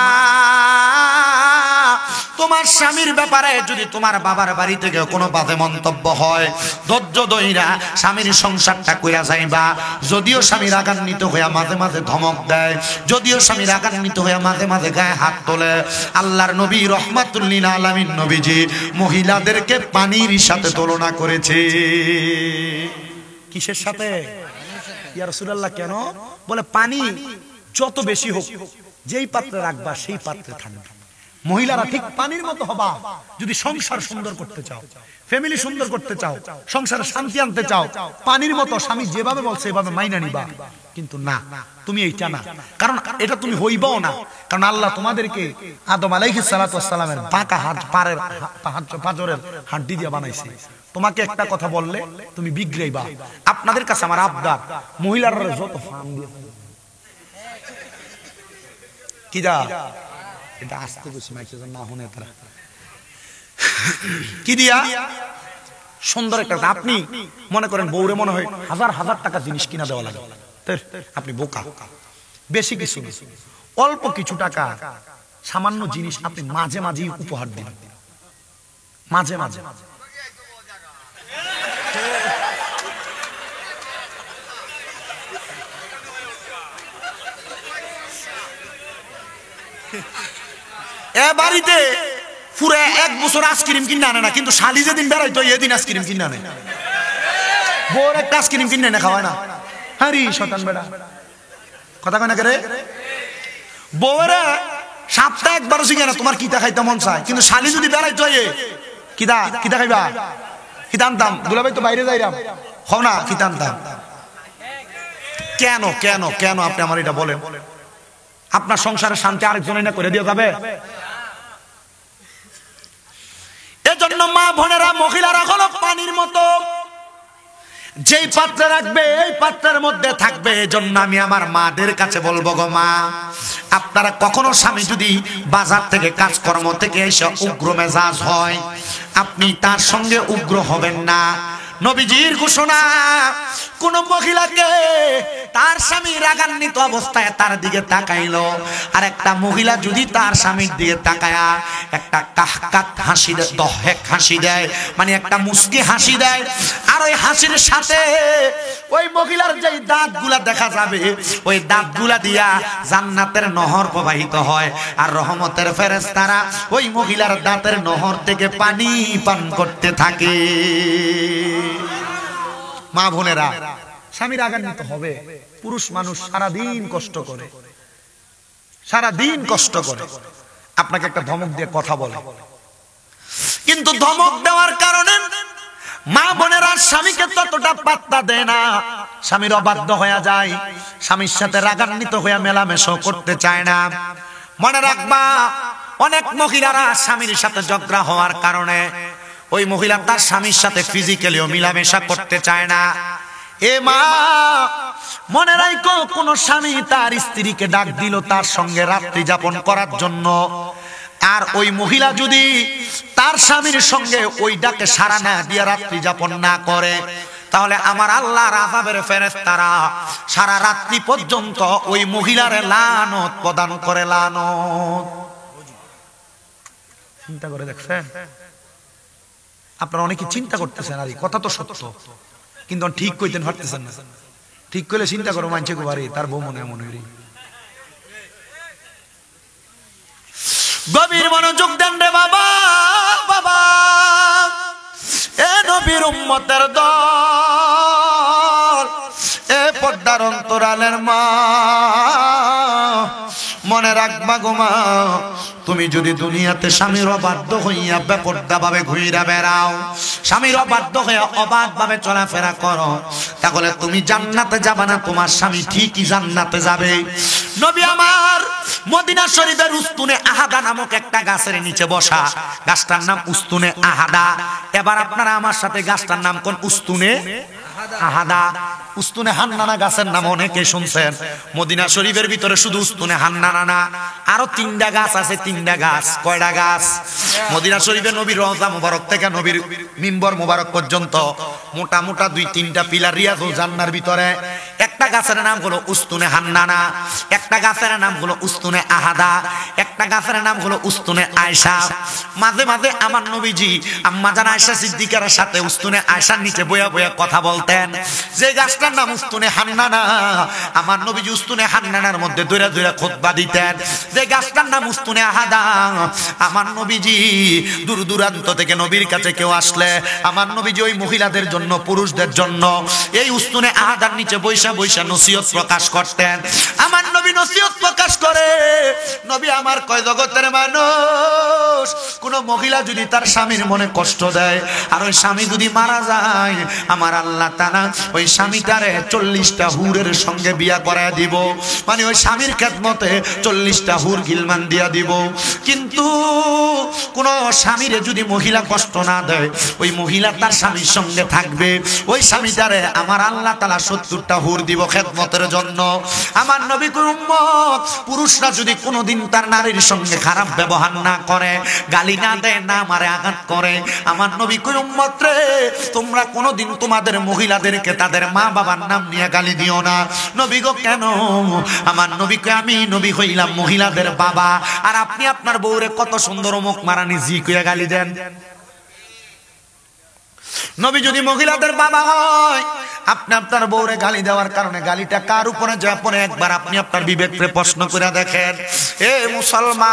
তোমার স্বামীর ব্যাপারে যদি তোমার বাবার বাড়ি থেকে কোনো বাজে মন্তব্য হয়, ধৈর্য ধইরা স্বামীর সংসারটা কইরা যাইবা। যদিও স্বামী রাগান্বিত হইয়া মাঝে মাঝে ধমক দেয়, যদিও স্বামী রাগান্বিত হইয়া মাঝে মাঝে গায়ে হাত তোলে, আল্লাহর নবী রহমাতুল লিল আলামিন নবীজি মহিলাদেরকে পানির সাথে তুলনা করেছে। কিসের সাথে? ইয়া রাসূলুল্লাহ কেন? বলে পানি যত বেশি হোক, যেই পাত্রে রাখবা সেই পাত্রে থাকবে। মহিলারা ঠিক পানির মতো হবা যদি সংসার সুন্দর করতে চাও, ফ্যামিলি সুন্দর করতে চাও, সংসারে শান্তি আনতে চাও। পানির মতো স্বামী যেভাবে বলছে এভাবে মাইনা নিবা, কিন্তু না তুমি এইটা না, কারণ এটা তুমি হইবাও না। কারণ আল্লাহ তোমাদেরকে আদম আলাইহিস সালাতু ওয়াস সালামের বাঁকা হাত পারের পাঁজরের হাড্ডি দিয়ে বানাইছে। তোমাকে একটা কথা বললে তুমি বিগড়াইবা। আপনাদের কাছে আমার আবদার, মহিলারা যত ফার্ম দিয়ে কি দা এটা আসতে বসে মাইকে না হনে তারা কি দিয়া সুন্দর একটা, আপনি মনে করেন বউরে মনে হয় হাজার হাজার টাকা জিনিস কিনা দেওয়া লাগে, আপনি বোকা। বেশি কিছু অল্প কিছু টাকা সামান্য জিনিস আপনি মাঝে মাঝে উপহার দিন, মাঝে মাঝে। এ বাড়িতে পুরো 1 বছর আইসক্রিম কিনে আনে না, কিন্তু শালি যেদিন বেড়াইতো এদিন আইসক্রিম কিনে আনে। বউর একটা আইসক্রিম কিনে এনে খাওয়ায় না। হারি শতান বেড়া, কথা কয় না কে রে? বউরা সপ্তাহে একবারও শিখে না তোমার কিতা খাইতে মন চায়, কিন্তু শালি যদি বেড়াইতো কিতা কিতা খাইবা, কিতা আনতাম, দুলাভাই তো বাইরে যাইরাম হও না, কিতা আনতাম। কেন কেন কেন আপনি আমার এটা বলেন? আপনার সংসারের শান্তি আরেকজনই না করে দিয়ে যাবে? এজন্য মা বোনেরা, মহিলারা হলো পানির মতো, যেই পাত্রে রাখবে এই পাত্রের মধ্যে থাকবে। এজন্য আমি আমার মাদের কাছে বলবো গো মা, আপনারা কখনো স্বামী যদি বাজার থেকে কাজকর্ম থেকে এসে উগ্র মেজাজ হয়, আপনি তার সঙ্গে উগ্র হবেন না। নবীজির ঘোষণা, কোন মহিলাকে তার স্বামী রাগান্বিত অবস্থায় তার দিকে তাকাইলো, আর একটা মহিলা যদি তার স্বামীর দিকে তাকায়া একটা কাহকাক হাসি দেয়, দহেক হাসি দেয়, মানে একটা মুস্কি হাসি দেয়, আর ওই হাসির সাথে ওই মহিলার যে দাঁতগুলা দেখা যাবে, ওই দাঁতগুলা দিয়া জান্নাতের নহর প্রবাহিত হয়, আর রহমতের ফেরেশতারা ওই মহিলার দাঁতের নহর থেকে পানি পান করতে থাকে। মা বোনেরা, স্বামী রাগান্বিত হবে। পুরুষ মানুষ সারাদিন কষ্ট করে, সারাদিন কষ্ট করে, আপনাকে একটা ধমক দিয়ে কথা বলে, কিন্তু ধমক দেওয়ার কারণে মা বোনেরা স্বামীকে ততটা পাত্তা দেয় না। স্বামীর অবাধ্য হয়ে যায়, স্বামীর সাথে রাগান্বিত হয়ে মেলামেশা করতে চায় না। মনে রাখবা, অনেক মহিলারা স্বামীর সাথে ঝগড়া হওয়ার কারণে ওই মহিলা তার স্বামীর সাথে ফিজিক্যালিও মেলামেশা করতে চায় না। এ মা, মনে রাখো, কোন স্বামী তার স্ত্রীকে ডাক দিল তার সঙ্গে রাত্রি যাপন করার জন্য, আর ওই মহিলা যদি তার স্বামীর সঙ্গে ওই ডাকে সাড়া না দিয়ে রাত্রি যাপন না করে, তাহলে আমার আল্লাহর আযাবের ফেরেশতারা সারা রাত্রি পর্যন্ত ওই মহিলার লানত প্রদান করে। লানত। চিন্তা করে দেখছেন? আপনারা অনেকে চিন্তা করতেছেন, আর এই কথা তো সত্য, কিন্তু ঠিক কইতেন পারতেছেন না। ঠিক করলে চিন্তা করো, মানছে কো বাড়ি তার বউ মনে এমন হইরি। গভীর মনোযোগ দেন রে বাবা, বাবা, এ নবীর উম্মতের দল, এ পর্দার অন্তরালের মা, মনে রাখবা গো মা, তুমি যদি দুনিয়াতে স্বামীর অবাধ্য হইয়া বেপরদা ভাবে ঘুইরা বেড়াও, স্বামীর অবাধ্য হইয়া অবাধ ভাবে চলাফেরা করো, তাহলে তুমি জান্নাতে যাবে না, তোমার স্বামী ঠিকই জান্নাতে যাবে। নবী আমার মদিনা শরীফের উস্তুনে আহাদা নামক একটা গাছের নিচে বসা, গাছটার নাম উস্তুনে আহাদা। এবার আপনারা আমার সাথে গাছটার নাম কোন? উস্তুনে আহাদা। উস্তুনে হান্নানা গাছের নাম অনেকে শুনছেন। মদিনা শরীফের ভিতরে শুধু উস্তুনে হান্নানা না, আরো 3টা গাছ আছে। 3টা গাছ। কয়টা গাছ? মদিনা শরীফের নবীর রওজা মুবারক থেকে নবীর মিম্বর মুবারক পর্যন্ত মোটা মোটা 2-3টা পিলার রিয়াজুল জান্নার ভিতরে একটা গাছের নাম হলো উস্তুনে হান্নানা, একটা গাছের নাম হলো উস্তুনে আহাদা, একটা গাছের নাম হলো উস্তুনে আয়েশা। মাঝে মাঝে আমার নবীজি আম্মা জান আয়েশা সিদ্দিকার সাথে উস্তুনে আয়েশার নিচে বইয়া বইয়া কথা বলতেন। যে গাছটার নাম উস্তুনে হান্নানা, আমার নবীজি উস্তুনে হান্নানার মধ্যে দৌড়া দৌড়া খুতবা দিতেন। যে গাছটার নাম উস্তুনে আহাদা, আমার নবীজি দূর দূরান্ত থেকে নবীর কাছে কেউ আসলে আমার নবীজি ওই মহিলাদের জন্য, পুরুষদের জন্য এই উস্তুনে আহাদার নিচে বৈশা বৈশা নসিহত প্রকাশ করতেন। আমার নবী নসিহত প্রকাশ করে, নবী আমার কয়, জগতের মানুষ, কোন মহিলা যদি তার স্বামীর মনে কষ্ট দেয় আর ওই স্বামী যদি মারা যায়, আমার আল্লাহ তাআলা ওই স্বামীটারে 40টা হুরের সঙ্গে বিয়া করায় দিব, মানে ওই স্বামীর খেদমতে 40টা হুর গিলমান দিয়া দিব। কিন্তু কোন স্বামীরে যদি মহিলা কষ্ট না দেয়, ওই মহিলা তার স্বামীর সঙ্গে থাকবে, ওই স্বামীটারে আমার আল্লাহ তাআলা 70টা হুর দিব খেদমতের জন্য। আমার নবী কই, উম্মত, পুরুষরা যদি কোনোদিন তার নারীর সঙ্গে খারাপ ব্যবহার না করে, গালি না দেয়, না মারে, আঘাত করে, আমার নবী কই, উম্মত রে, তোমরা কোনোদিন তোমাদের মহিলাদেরকে তাদের মা বাবার নাম নিয়ে গালি দিও না। নবী গো, কেন? আমার নবী কই, আমি নবী হইলাম মহিলাদের বাবা, আর আপনি আপনার বউরে কত সুন্দর মুখ মারানি জি কইয়া গালি দেন। নবী যদি মহিলাদের বাবা হয়, আপনি আপনার বউরে গালি দেওয়ার কারণে গালিটা কার উপরে যায় পড়ে, একবার আপনি আপনার বিবেককে প্রশ্ন করে দেখেন। এ মুসলমান,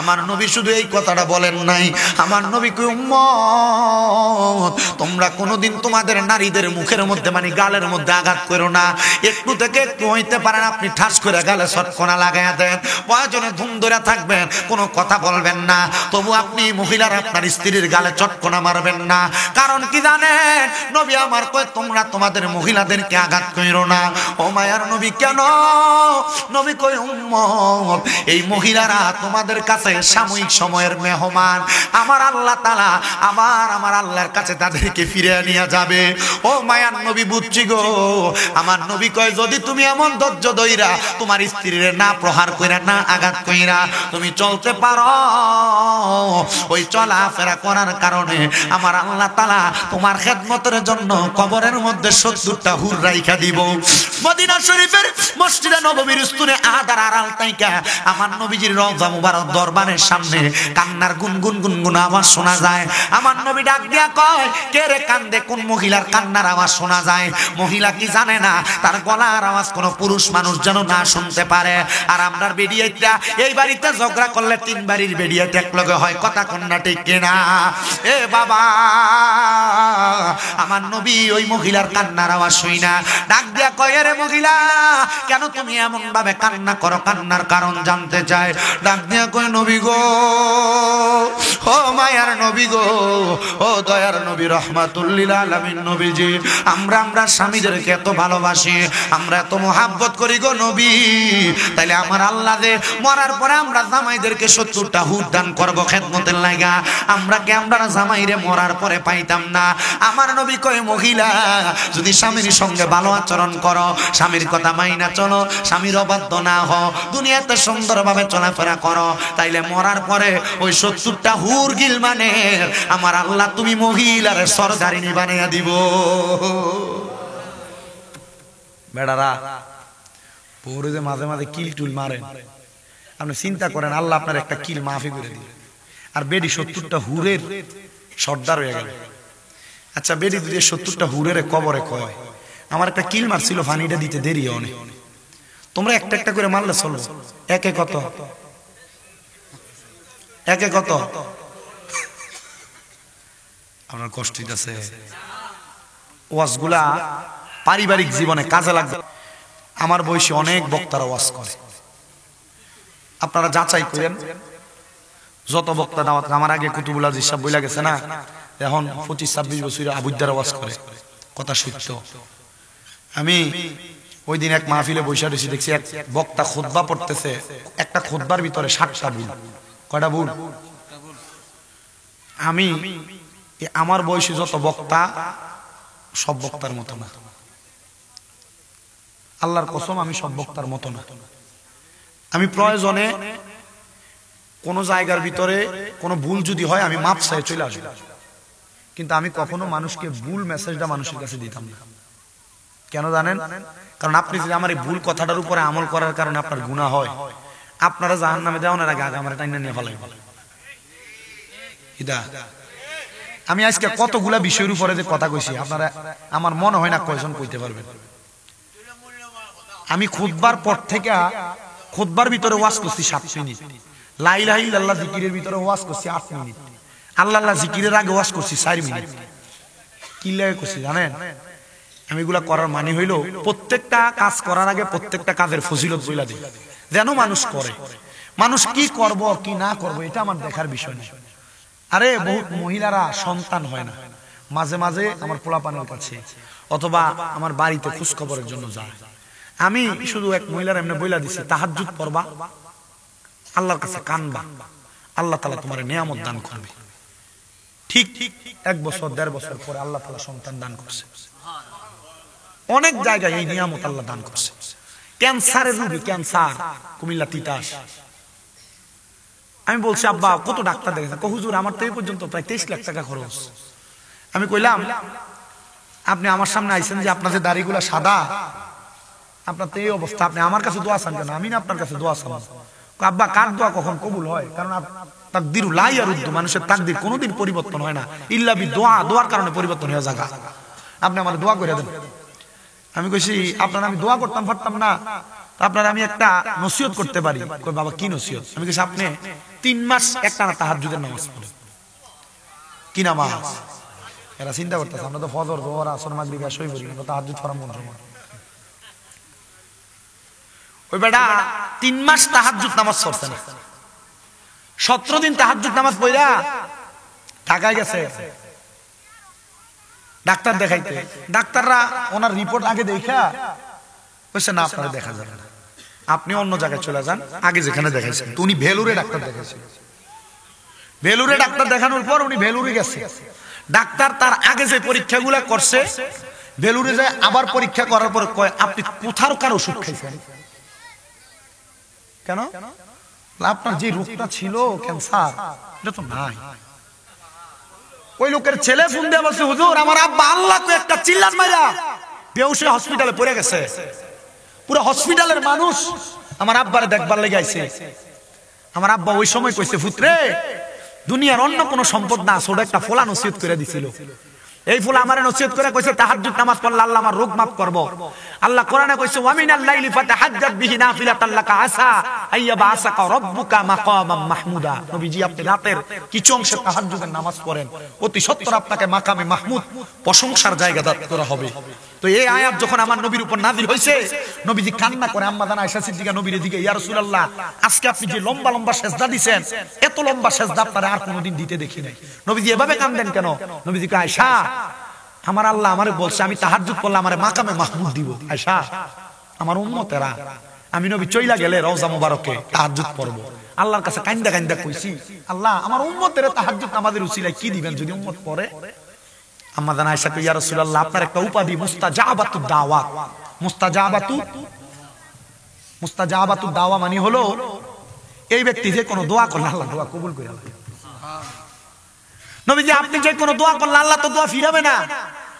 আমার নবী শুধু এই কথাটা বলেন নাই, আমার নবী কই, উম্মত, তোমরা কোনোদিন তোমাদের নারীদের মুখের মধ্যে, মানে গালের মধ্যে আঘাত করো না। একটু থেকে একটু হইতে পারেন আপনি ঠাস করে গালে ছটকনা লাগাইয়া দেন, প্রয়োজনে ধুম ধরে থাকবেন, কোনো কথা বলবেন না, তবু আপনি মহিলার আপনার স্ত্রীর গালে চটকনা মারবেন না। কারণ কি জানেন? নবী আমার কয়, তোমরা তোমাদের মহিলাদেরকে আঘাত কইরো না। ও মায়ার নবী, কেন? নবী কয়, উম্মত, এই মহিলারা তোমাদের কাছে সাময়িক সময়ের মেহমান, আমার আল্লাহ তাআলা আবার আমার আল্লাহর কাছে তাদেরকে ফিরিয়ে নিয়ে যাবে। ও মায়ার নবী, বুঝছি গো। আমার নবী কয়, যদি তুমি এমন ধৈর্য ধইরা তোমার স্ত্রীর না প্রহার কইরা, না আঘাত কইরা তুমি চলতে পারো, ওই চলাফেরা করার কারণে আমার আল্লাহ তাআলা তোমার খেদমতের জন্য কবরের মধ্যে 70টা হুর রাইখা দিব। মদিনা শরীফের মসজিদে নববীর উস্তুনে আহাদার আড়াল তাইকা আমার নবীজির রওজা মুবারক দরবারের সামনে কান্নার গুনগুন গুনগুন আওয়াজ শোনা যায়। আমার নবী ডাক দিয়া কয়, কে রে কান্দে? কোন মহিলার কান্নার আওয়াজ শোনা যায়? মহিলা কি জানে না তার গলার আওয়াজ কোনো পুরুষ মানুষ যেন না শুনতে পারে? আর আমরার বেডিয়াটা এই বাড়িতে ঝগড়া করলে 3 বাড়ির বেডিয়াটা একলগে হয়, কথা কন্যা ঠিক কিনা? এ বাবা আমার নবী ওই মহিলার কান্নার আওয়াজ শুই না ডাক দিয়া কয় রে মহিলা কেন তুমি এমন ভাবে কান্না করো কান্নার কারণ জানতে চায় ডাক দিয়া কয় নবী গো ও মায়ার নবী গো ও দয়ার নবী রহমাতুল লিল আলামিন নবীজি আমরা স্বামীদেরকে এত ভালোবাসি আমরা এত মোহাব্বত করি গো নবী তাইলে আমার আল্লাহ দে মরার পরে আমরা জামাইদেরকে 70টা হুর দান করব খেদমতের লাগা আমরা জামাইরে মরার পরে পাইতাম না আমার নবী কয় মহিলা যদি স্বামীর সঙ্গে ভালো আচরণ করো স্বামীর কথা মাইনা চলো স্বামীর অবাধ্য না হও দুনিয়াতে সুন্দরভাবে চলাফেরা করো তাইলে মরার পরে ওই 70টা হুর গিলমানের আমার আল্লাহ তুমি মহিলার সরদারিনী বানিয়ে দিব বেড়ারা পরে যে মাঝে মাঝে কিল টুল মারেন আপনি চিন্তা করেন আল্লাহ আপনার একটা কিল মাফি করে দিল আর বেডি 70টা হুরের সর্দার হয়ে গেল আচ্ছা বেডি যদি 70টা হুরের কবরে কয় আমার একটা কিল মারছিল ফানিটা দিতে দেরি অনেক তোমরা একটা একটা করে মারলে চলো একে কত আপনার কষ্ট আছে ওয়াজগুলা পারিবারিক জীবনে কাজে লাগবে আমার বয়সী অনেক বক্তারা ওয়াজ করে আপনারা যাচাই করেন যত বক্তা দাওয়াত আমার আগে কুতুবুল আজিজ সাহেব বইলা গেছে না এখন 25-26 বছর আবুদ্দার ওয়াজ করে কথা সত্য আমি ওই দিন এক মাহফিলে বৈশা রয়েছি দেখছি এক বক্তা খুতবা পড়তেছে একটা খুতবার ভিতরে 60টা ভুল কয়টা ভুল আমি আমার বয়সী যত বক্তা সব বক্তার মতো না আল্লাহর কসম আমি সব বক্তার মতো না আমি প্রয়োজনে কোন জায়গার ভিতরে কোনো ভুল যদি হয় আমি মাপ চাই চলে আসবো কিন্তু আমি কখনো মানুষকে ভুল মেসেজটা মানুষের কাছে দিতাম না কেন জানেন কারণ আপনি যদি আমার এই ভুল কথাটার উপরে আমল করার কারণে আপনার গুনাহ হয় আপনারা জাহান্নামে যাওয়ার আগে আগে আমার টাইনা নিয়ে ফেলাই আমি আজকে কতগুলা বিষয়ের উপরে যে কথা কইছি আপনারা আমার মনে হয় না কয়জন কইতে পারবেন আমি খুতবার পর থেকে খুতবার ভিতরে ওয়াজ করছি 7 মিনিট লা ইলাহা ইল্লাল্লাহ জিকিরের ভিতরে ওয়াজ করছি 8 মিনিট আল্লাহ আল্লাহ জিকিরের আগে ওয়াজ করছি 4 মিনিট কি লাগে করছি জানেন আমি এগুলা করার মানে হইলো প্রত্যেকটা কাজ করার আগে প্রত্যেকটা কাজের ফজিলত বইলা দিই যেন মানুষ করে মানুষ কি করব কি না করব এটা আমার দেখার বিষয় না আরে বহুত মহিলারা সন্তান হয় না মাঝে মাঝে আমার পোলাপানের কাছে অথবা আমার বাড়িতে খোঁজ খবরের জন্য যায় আমি শুধু এক মহিলার এমনি বইলা দিছি তাহাজ্জুদ পড়বা আল্লাহর কাছে কানবা আল্লাহ তাআলা তোমার নিয়ামত দান করবে ঠিক 1 বছর 1.5 বছর পরে আল্লাহ তাআলা সন্তান দান করছে অনেক জায়গায় এই নিয়ামত আল্লাহ দান করছে ক্যান্সারের রোগী ক্যান্সার কুমিল্লা তিতাস আমি বলছি আব্বা কত ডাক্তার দেখেছেন কো হুজুর আমার তো এই পর্যন্ত প্রায় 23 লাখ টাকা খরচ আমি কইলাম আপনি আমার সামনে আইছেন যে আপনাদের দাড়িগুলা সাদা আপনার তো এই অবস্থা আপনি আমার কাছে দোয়া চান কেন আমি না আপনার কাছে দোয়া চান আব্বা কার দোয়া কখন কবুল হয় কারণ তাকদিরু লা ইয়ারুদ্দু মানুষের তাকদির কোনোদিন পরিবর্তন হয় না ইল্লা বিদুআ দোয়ার কারণে পরিবর্তন হয়ে যায় আপনি আমার দোয়া করে দেন আমি কইছি আপনার আমি দোয়া করতাম পারতাম না আপনার আমি একটা নসিহত করতে পারি কই বাবা কি নসিহত আমি কইছি আপনি 3 মাস একটানা তাহাজ্জুদের নামাজ পড়েন কি নামাজ এরা চিন্তা করতেছে আমরা তো ফজর যোহর আসর মাগরিব এশাই পড়ি না তাহাজ্জুদ ফরম মন্ত্র ওই বেটা 3 মাস তাহাজ্জুদ নামাজ পড়ছে না 17 দিন তাহাজ্জুদ নামাজ পড়া ঢাকায় গেছে ডাক্তার দেখাইতে ডাক্তাররা ওনার রিপোর্ট আগে দেখা কইছে না আপনারা দেখা যাবে না আপনি অন্য জায়গায় চলে যান আগে যেখানে দেখাইছেন তো উনি ভেলুরে ডাক্তার দেখাইছেন ভেলুরে ডাক্তার দেখানোর পর উনি ভেলুরে গেছে ডাক্তার তার আগে যে পরীক্ষাগুলো করছে ভেলুরে যায় আবার পরীক্ষা করার পর কয় আপনি কোথাকার ওষুধ খাইছেন কেন আপনার যে রোগটা ছিল ক্যান্সার এটা তো নাই ওই লোকের ছেলে ফোন দিয়ে বলছে হুজুর আমার আব্বা আল্লাহকে একটা চিল্লান মাইরা বেহুশে হসপিটালে পড়ে গেছে পুরো হসপিটালের মানুষ আমার আব্বারে দেখবার লাগি আইছে আমার আব্বা ওই সময় কইছে পুত্রে দুনিয়ার অন্য কোন সম্পদ না ছোট একটা ফোলা নসিহত করে দিছিল এই ফোলা আমারে নসিহত করে কইছে তাহাজ্জুদ নামাজ পড়লে আল্লাহ আমার রোগ মাফ করব আল্লাহ কোরআনে কইছে ওয়া মিনাল লাইলি ফাতাহাজ্জাদ বিহি নাফিলাতাল লাকা আসা আইয়া বাসাকা রাব্বুকা মাকামাম মাহমুদা। নবীজি আপনি রাতের কিছু অংশে তাহাজ্জুদের নামাজ পড়েন, অতি সত্বর আপনাকে মাকামে মাহমুদ প্রশংসার জায়গা দান করা হবে। তো এই আয়াত যখন আমার নবীর উপর নাযিল হয়েছে, নবীজি কান্না করে আম্মা জান আয়েশা সিদ্দিকা নবীর দিকে, ইয়া রাসূলুল্লাহ আজকে আপনি যে লম্বা লম্বা সেজদা দিবেন, এত লম্বা সেজদা আপনারা আর কোনোদিন দিতে দেখি নাই। নবীজি এভাবে কাঁদেন কেন? নবীজি কয় আয়েশা আমার আল্লাহ আমারে বলছে আমি তাহাজ্জুদ পড়লে আমারে মাকামে মাহমুদ দিব। আয়েশা আমার উম্মতেরা আমি নবী চইলা গেলে রওজা মুবারকে তাহাজ্জুদ পড়ব। আল্লাহর কাছে কান্দা কান্দা কইছি, আল্লাহ আমার উম্মতের তাহাজ্জুদ আমাদের উসিলায় কি দিবেন যদি উম্মত পড়ে? আম্মা জান আয়েশা কই ইয়া রাসূলুল্লাহ আপনার একটা উপাধি মুস্তাজাবাতুদ দাওয়াত। মুস্তাজাবাতুদ দাওয়া মানে হলো এই ব্যক্তি যে কোনো দোয়া করলে আল্লাহ দোয়া কবুল করে আল্লাহ। নবীজি আপনি যে কোনো দোয়া করলে আল্লাহ তো দোয়া ফিরাবে না,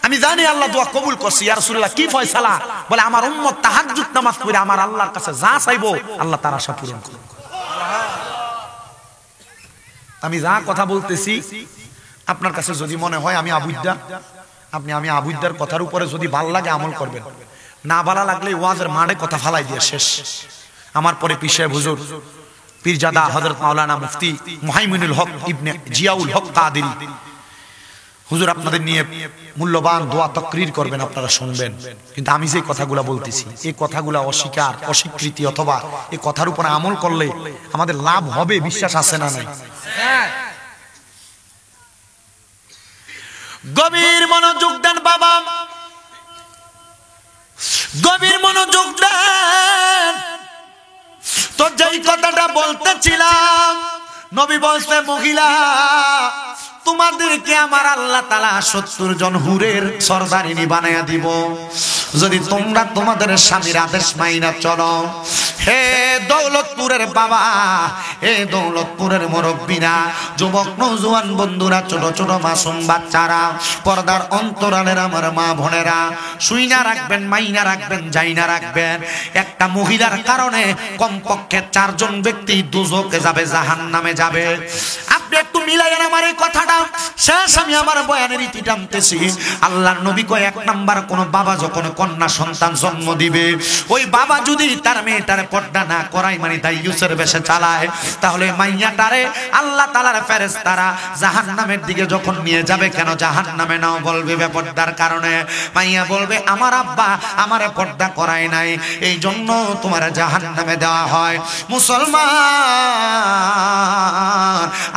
আমি জানি আল্লাহ দোয়া কবুল করছে। ইয়া রাসূলুল্লাহ কি ফয়সালা? বলে আমার উম্মত তাহাজ্জুদ নামাজ পড়ে আমার আল্লাহর কাছে যা চাইবো আল্লাহ তার আশা পূরণ করবে। আমি যা কথা বলতেছি আপনার কাছে যদি মনে হয় আমি আবুদ্দা, আমি আবুদ্দার কথার উপরে যদি ভাল লাগে আমল করবেন, না ভালো লাগলে ওয়াজের মাঠে কথা ফালাই দিয়ে শেষ। আমার পরে পীর সাহেব হুজুর পীরজাদা হযরত মাওলানা মুফতি মুহাইমিনুল হক ইবনে জিয়াউল হক কাদেরী হুজুর আপনাদের নিয়ে মূল্যবান দোয়া তাকরীর করবেন, আপনারা শুনবেন। কিন্তু আমি যে কথাগুলো বলতেছি এই কথাগুলো অস্বীকার, অস্বীকৃতি অথবা এই কথার উপর আমল করলে আমাদের লাভ হবে, বিশ্বাস আছে না নাই? গভীর মনোযোগ দেন বাবা, গভীর মনোযোগ দেন। তো যেই কথাটা বলতেছিলাম, নবী বলছে মহিলা তোমাদেরকে আমার আল্লাহ তাআলা ৭০ জন হুরের সরদারিনী বানায়া দিব যদি তোমরা তোমাদের স্বামীর আদেশ মাইনা চলো। হে দৌলতপুরের বাবা, হে দৌলতপুরের মুরব্বীরা, যুবক নওজোয়ান বন্ধুরা, ছোট ছোট মাসুম বাচ্চারা, পর্দার অন্তরালের আমার মা বোনেরা, শুইনা রাখবেন, মাইনা রাখবেন, যাইনা রাখবেন। একটা মহিলার কারণে কমপক্ষে ৪ জন ব্যক্তি দুজকে যাবে, জাহান্নামে যাবে। আপনি একটু মিলাইয়েন আমার এই কথাটা শেষ। আমি আমার বয়ানের ইতি টানতেছি। আল্লাহর নবী কয় ১ নাম্বার কোন বাবা যখন কন্যা সন্তান জন্ম দিবে, ওই বাবা যদি তার মেয়েটার পর্দা না করায়, মানে দাইয়ুসের বেশে চালায়, তাহলে মাইয়াটারে আল্লাহ তাআলার ফেরেশতারা জাহান্নামের দিকে যখন নিয়ে যাবে, কেন জাহান্নামে নাও বলবে বেপর্দার কারণে। মাইয়া বলবে আমার আব্বা আমারে পর্দা করায় নাই, এই জন্য তোমার জাহান্নামে দেওয়া হয়। মুসলমান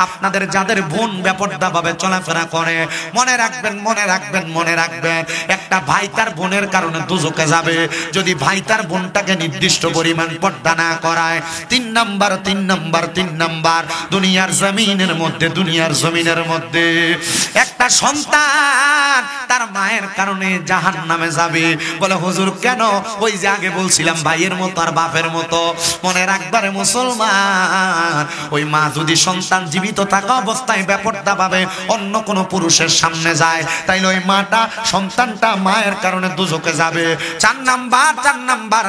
আপনাদের যাদের বোন বেপর্দা ভাবে চলাফেরা করে, মনে রাখবেন, মনে রাখবেন, মনে রাখবেন, একটা ভাই তার বোনের কারণে দুজকে যাবে যদি ভাই তার বোনটাকে নির্দিষ্ট পরিমাণ পর্দা না করায়। ৩ নাম্বার দুনিয়ার জমিনের মধ্যে, দুনিয়ার জমিনের মধ্যে একটা সন্তান তার মায়ের কারণে জাহান্নামে যাবে। বলে হুজুর কেন? ওই যে আগে বলছিলাম ভাইয়ের মতো আর বাপের মতো। মনে রাখবারে মুসলমান, ওই মা যদি সন্তান জীবিত থাকা অবস্থায় বেপর্দা ভাবে অন্য কোনো পুরুষের সামনে যায়, তাইলে ওই মাটা সন্তানটা মায়ের কারণে দুজকে যাবে। ৪ নাম্বার